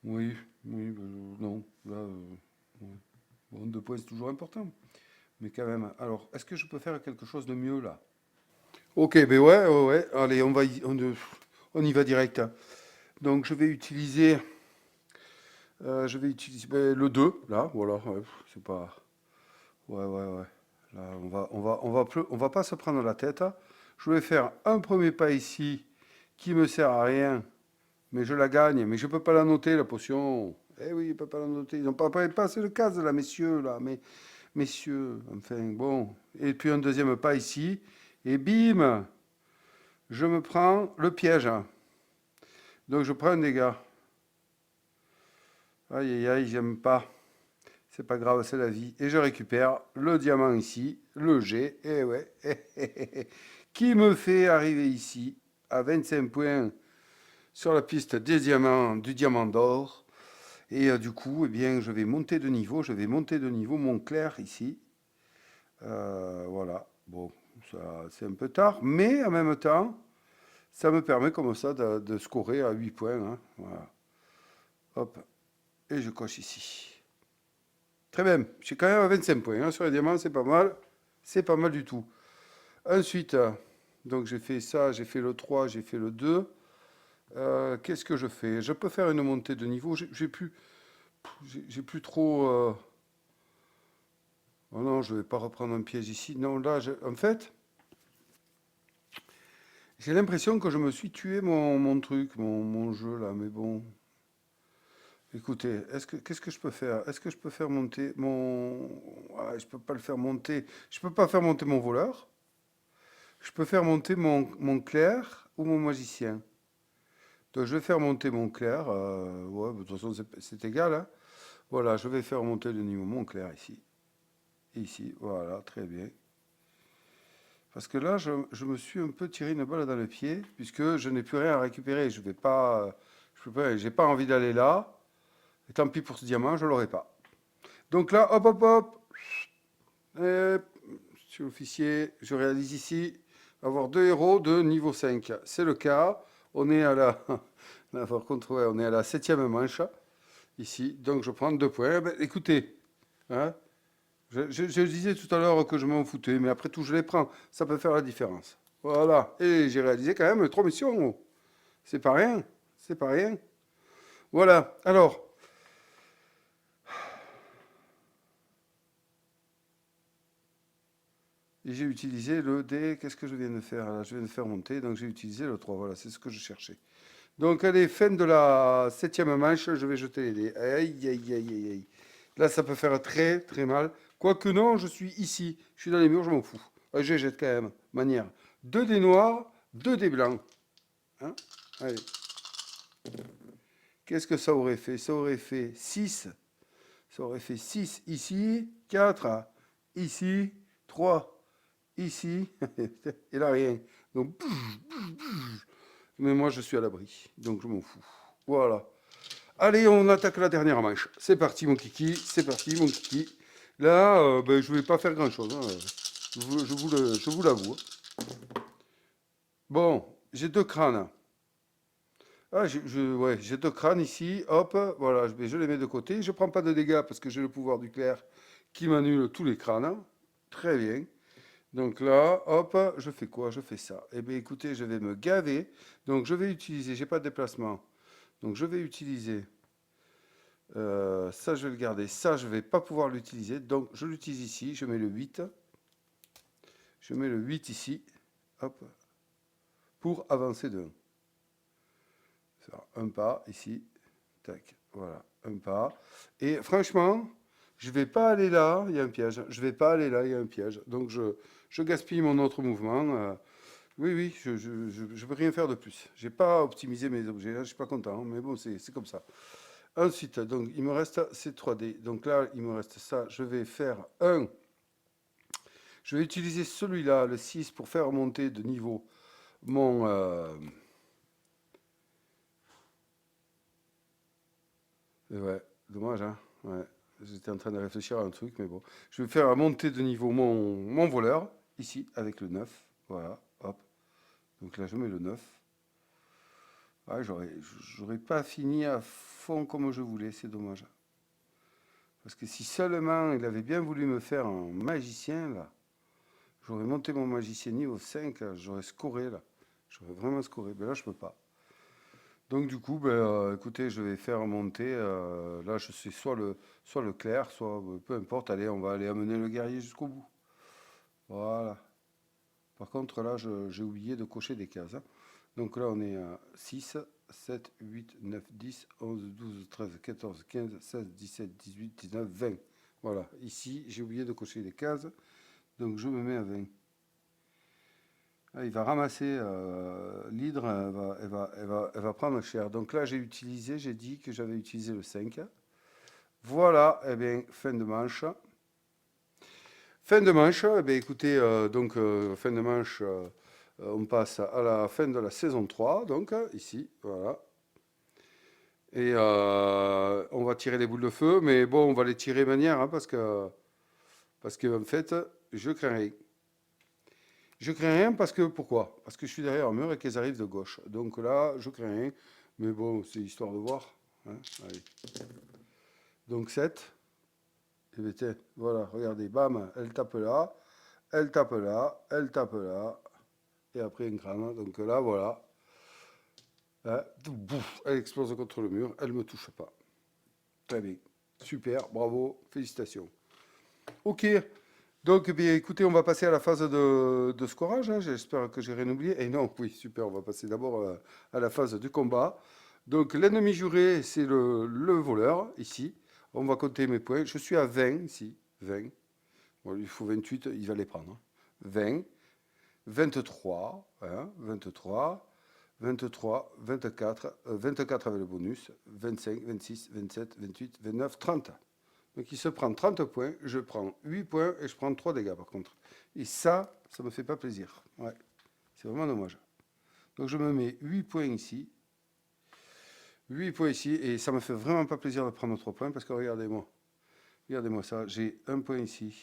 Oui, oui, non. Là, ouais. Bon, 2 points, c'est toujours important. Mais quand même. Alors, est-ce que je peux faire quelque chose de mieux là? Ok, ben ouais, ouais, ouais. Allez, on y va direct. Donc, je vais utiliser ben, le 2 là, voilà. Ouais, c'est pas. Ouais, ouais, ouais. Là, on va pas se prendre la tête. Je vais faire un premier pas ici qui me sert à rien, mais je la gagne. Mais je peux pas la noter, la potion. Eh oui, je peux pas la noter. Ils n'ont pas passé le case, là, messieurs, là. Mais, messieurs, enfin, bon. Et puis un deuxième pas ici. Et bim, je me prends le piège. Donc je prends un dégât. Aïe, aïe, aïe, j'aime pas. C'est pas grave, c'est la vie. Et je récupère le diamant ici, le G, et ouais, qui me fait arriver ici à 25 points sur la piste des diamants, du diamant d'or. Et du coup, eh bien, je vais monter de niveau. Je vais monter de niveau mon clair ici. Voilà. Bon, ça, c'est un peu tard, mais en même temps, ça me permet comme ça de scorer à 8 points. Hein. Voilà. Hop. Et je coche ici. Très bien. Je suis quand même à 25 points. Hein. Sur les diamants, c'est pas mal. C'est pas mal du tout. Ensuite, donc j'ai fait ça, j'ai fait le 3, j'ai fait le 2. Qu'est-ce que je fais? Je peux faire une montée de niveau. J'ai plus trop. Oh non, je vais pas reprendre un piège ici. Non, là, en fait, j'ai l'impression que je me suis tué mon truc, mon jeu là. Mais bon, écoutez, qu'est-ce que je peux faire? Est-ce que je peux faire monter mon... Ah, je peux pas le faire monter. Je peux pas faire monter mon voleur. Je peux faire monter mon clerc ou mon magicien. Donc je vais faire monter mon clerc. Ouais, de toute façon, c'est égal. Hein. Voilà, je vais faire monter le niveau mon clerc ici. Ici, voilà, très bien. Parce que là, je me suis un peu tiré une balle dans le pied, puisque je n'ai plus rien à récupérer. Je vais pas, j'ai pas envie d'aller là. Et tant pis pour ce diamant, je l'aurai pas. Donc là, hop, hop, hop. Je suis officier, je réalise ici avoir 2 héros de niveau 5. C'est le cas. On est à la, là, par contre, ouais, on est à la 7e manche ici. Donc je prends 2 points. Ben, écoutez, hein, je disais tout à l'heure que je m'en foutais, mais après tout, je les prends. Ça peut faire la différence. Voilà. Et j'ai réalisé quand même 3 missions. C'est pas rien. C'est pas rien. Voilà. Alors, j'ai utilisé le dé. Qu'est-ce que je viens de faire là? Je viens de faire monter. Donc j'ai utilisé le 3. Voilà, c'est ce que je cherchais. Donc, allez, fin de la 7e manche. Je vais jeter les dés. Aïe, aïe, aïe, aïe, aïe. Là, ça peut faire très, très mal. Quoique non, je suis ici. Je suis dans les murs, je m'en fous. Je jette quand même. Manière. 2 dés noirs, 2 dés blancs. Hein, allez. Qu'est-ce que ça aurait fait? Ça aurait fait 6. Ça aurait fait 6 ici, 4 ici, 3 ici, et là rien. Donc, mais moi je suis à l'abri, donc je m'en fous. Voilà. Allez, on attaque la dernière manche. C'est parti mon kiki, c'est parti mon kiki. Là, ben, je vais pas faire grand chose. Hein. Je vous l'avoue. Bon, j'ai 2 crânes. Ah, ouais, j'ai 2 crânes ici, hop, voilà, je les mets de côté. Je prends pas de dégâts parce que j'ai le pouvoir du clair qui m'annule tous les crânes. Très bien. Donc là, hop, je fais quoi? Je fais ça. Eh bien, écoutez, je vais me gaver. Donc, je vais utiliser, j'ai pas de déplacement. Donc, je vais utiliser, ça, je vais le garder. Ça, je vais pas pouvoir l'utiliser. Donc, je l'utilise ici. Je mets le 8. Je mets le 8 ici. Hop, pour avancer de 1. Un pas ici. Tac, voilà, un pas. Et franchement, je vais pas aller là, il y a un piège. Je vais pas aller là, il y a un piège. Donc je gaspille mon autre mouvement. Oui, oui, je peux rien faire de plus. J'ai pas optimisé mes objets, là, je suis pas content, mais bon, c'est comme ça. Ensuite, donc il me reste ces 3D. Donc là, il me reste ça. Je vais faire un. Je vais utiliser celui-là, le 6, pour faire monter de niveau mon... ouais, dommage, hein. Ouais. J'étais en train de réfléchir à un truc, mais bon. Je vais faire monter de niveau mon voleur, ici, avec le 9. Voilà, hop. Donc là, je mets le 9. Ouais, j'aurais pas fini à fond comme je voulais, c'est dommage. Parce que si seulement il avait bien voulu me faire un magicien, là, j'aurais monté mon magicien niveau 5, là, j'aurais scoré, là. J'aurais vraiment scoré. Mais là, je peux pas. Donc du coup, ben, écoutez, je vais faire monter. Là, je sais soit le clair, soit peu importe. Allez, on va aller amener le guerrier jusqu'au bout. Voilà. Par contre, là, j'ai oublié de cocher des cases. Hein. Donc là, on est à 6, 7, 8, 9, 10, 11, 12, 13, 14, 15, 16, 17, 18, 19, 20. Voilà. Ici, j'ai oublié de cocher des cases. Donc je me mets à 20. Ah, il va ramasser l'hydre, elle va prendre cher. Donc là, j'ai dit que j'avais utilisé le 5. Voilà, eh bien, fin de manche. Fin de manche, eh bien, écoutez, fin de manche, on passe à la fin de la saison 3, donc ici, voilà. Et on va tirer les boules de feu, mais bon, on va les tirer manière, hein, parce que en fait, je crains rien. Je crains rien parce que, pourquoi? Parce que je suis derrière un mur et qu'elles arrivent de gauche. Donc là, je crains rien, mais bon, c'est histoire de voir. Hein. Allez. Donc 7. Et bien, tiens, voilà, regardez, bam, elle tape là, elle tape là, elle tape là, et après un crâne. Donc là, voilà. Hein, bouf, elle explose contre le mur, elle ne me touche pas. Très bien. Super, bravo, félicitations. Ok, donc bien, écoutez, on va passer à la phase de scorage. Hein. J'espère que j'ai rien oublié. Et non, oui, super, on va passer d'abord à la phase du combat. Donc l'ennemi juré, c'est le voleur, ici. On va compter mes points. Je suis à 20 ici, 20. Bon, il faut 28, il va les prendre. Hein. 20, 23, hein, 23, 23, 24, 24 avec le bonus, 25, 26, 27, 28, 29, 30. Donc il se prend 30 points, je prends 8 points et je prends 3 dégâts par contre. Et ça me fait pas plaisir. Ouais, c'est vraiment dommage. Donc je me mets 8 points ici, 8 points ici, et ça me fait vraiment pas plaisir de prendre 3 points parce que regardez-moi ça, j'ai un point ici,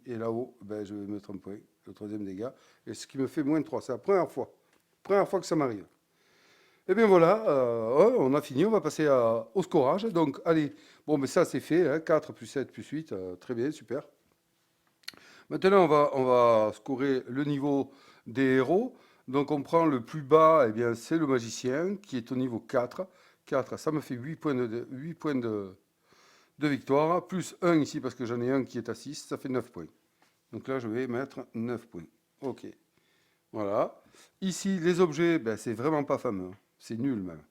et là-haut, ben, je vais mettre un point, le troisième dégât, et ce qui me fait moins 3, c'est la première fois que ça m'arrive. Et bien voilà, on a fini, on va passer au scorage. Donc allez, bon, mais ça c'est fait, hein, 4 plus 7 plus 8, très bien, super. Maintenant, on va scorer le niveau des héros. Donc on prend le plus bas, eh bien c'est le magicien qui est au niveau 4. 4, ça me fait 8 points 8 points de victoire, plus 1 ici parce que j'en ai un qui est à 6, ça fait 9 points. Donc là, je vais mettre 9 points. Ok, voilà. Ici, les objets, ben, c'est vraiment pas fameux, hein. C'est nul même.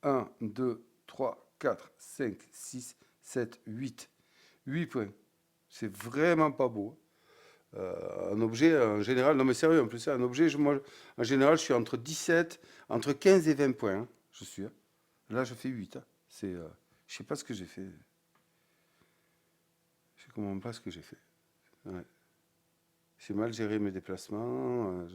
1, 2, 3, 4, 5, 6, 7, 8. 8 points. C'est vraiment pas beau. Un objet, en général, non mais sérieux, en plus, un objet, moi, en général, je suis entre 17, entre 15 et 20 points, hein, je suis. Hein. Là, je fais 8. Hein. Je sais pas ce que j'ai fait. Je sais comment pas ce que j'ai fait. Ouais. J'ai mal géré mes déplacements.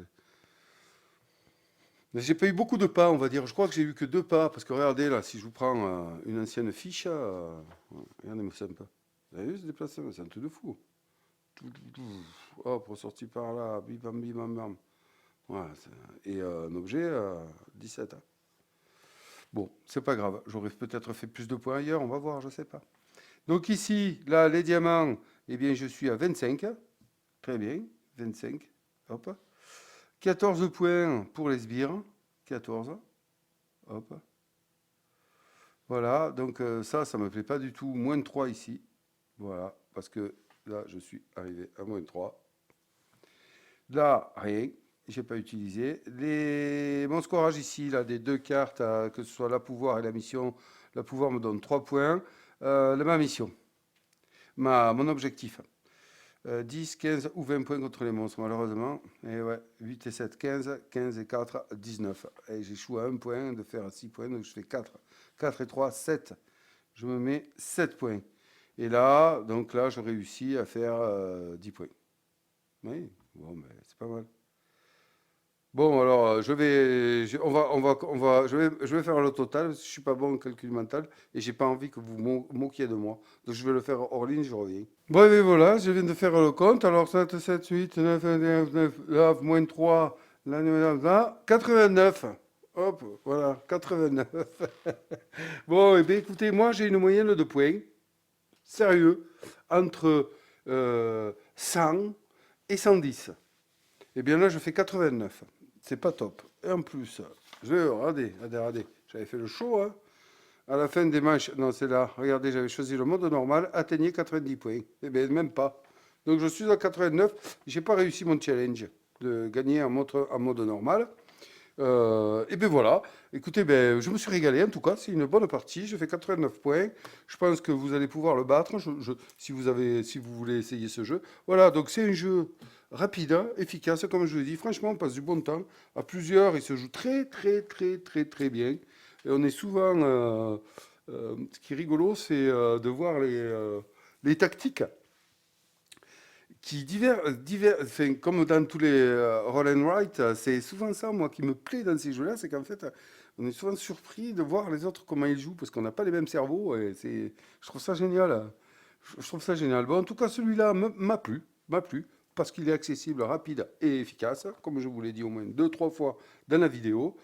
Mais j'ai pas eu beaucoup de pas, on va dire. Je crois que j'ai eu que 2 pas, parce que regardez là, si je vous prends une ancienne fiche, regardez-moi ça un peu. Vous avez vu ce déplacement? C'est un truc de fou. Hop, ressorti par là, bim bam bim bam bam. Voilà, et un objet 17. Hein. Bon, c'est pas grave. J'aurais peut-être fait plus de points ailleurs, on va voir, je sais pas. Donc ici, là, les diamants, eh bien, je suis à 25. Très bien, 25. Hop. 14 points pour les sbires. 14. Hop. Voilà, donc ça me plaît pas du tout. Moins 3 ici. Voilà, parce que là, je suis arrivé à moins 3. Là, rien. J'ai pas utilisé. Mon scorage ici, là, des 2 cartes, que ce soit la pouvoir et la mission. La pouvoir me donne 3 points. Ma mission, mon objectif. 10, 15 ou 20 points contre les monstres, malheureusement. Et ouais, 8 et 7, 15, 15 et 4, 19. Et j'échoue à 1 point de faire 6 points, donc je fais 4. 4 et 3, 7. Je me mets 7 points. Et là, donc là, je réussis à faire 10 points. Oui, bon, mais c'est pas mal. Bon, alors, je vais faire le total, parce que je suis pas bon en calcul mental, et j'ai pas envie que vous moquiez de moi. Donc, je vais le faire hors ligne, je reviens. Bon, et voilà, je viens de faire le compte. Alors, 7, 7, 8, 9, 9, 9, là, moins 3, là, là, 89. Hop, voilà, 89. Bon, et bien, écoutez, moi, j'ai une moyenne de points, sérieux, entre 100 et 110. Et bien là, je fais 89. C'est pas top. Et en plus, regardez. J'avais fait le show, hein. À la fin des manches, non, c'est là. Regardez, j'avais choisi le mode normal, atteignez 90 points. Eh bien, même pas. Donc, je suis à 89. J'ai pas réussi mon challenge de gagner en mode normal. Et bien voilà. Écoutez, ben, je me suis régalé en tout cas. C'est une bonne partie. Je fais 89 points. Je pense que vous allez pouvoir le battre si vous voulez essayer ce jeu. Voilà, donc c'est un jeu rapide, hein, efficace, comme je vous l'ai dit. Franchement, on passe du bon temps. À plusieurs, il se joue très, très, très, très, très bien. Et on est souvent. Ce qui est rigolo, c'est de voir les tactiques enfin, comme dans tous les roll and write, c'est souvent ça, moi, qui me plaît dans ces jeux-là, c'est qu'en fait, on est souvent surpris de voir les autres comment ils jouent, parce qu'on n'a pas les mêmes cerveaux, et je trouve ça génial. Je trouve ça génial. Bon, en tout cas, celui-là m'a plu, parce qu'il est accessible, rapide et efficace, comme je vous l'ai dit au moins 2, 3 fois dans la vidéo.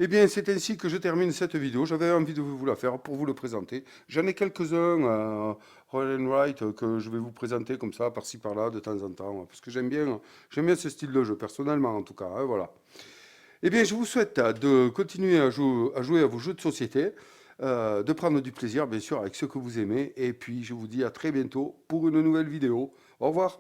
Eh bien, c'est ainsi que je termine cette vidéo. J'avais envie de vous la faire pour vous le présenter. J'en ai quelques-uns, Roll and Write, que je vais vous présenter comme ça, par-ci par-là, de temps en temps, parce que j'aime bien ce style de jeu, personnellement en tout cas. Hein, voilà. Eh bien, je vous souhaite de continuer à jouer à vos jeux de société, de prendre du plaisir, bien sûr, avec ceux que vous aimez. Et puis, je vous dis à très bientôt pour une nouvelle vidéo. Au revoir.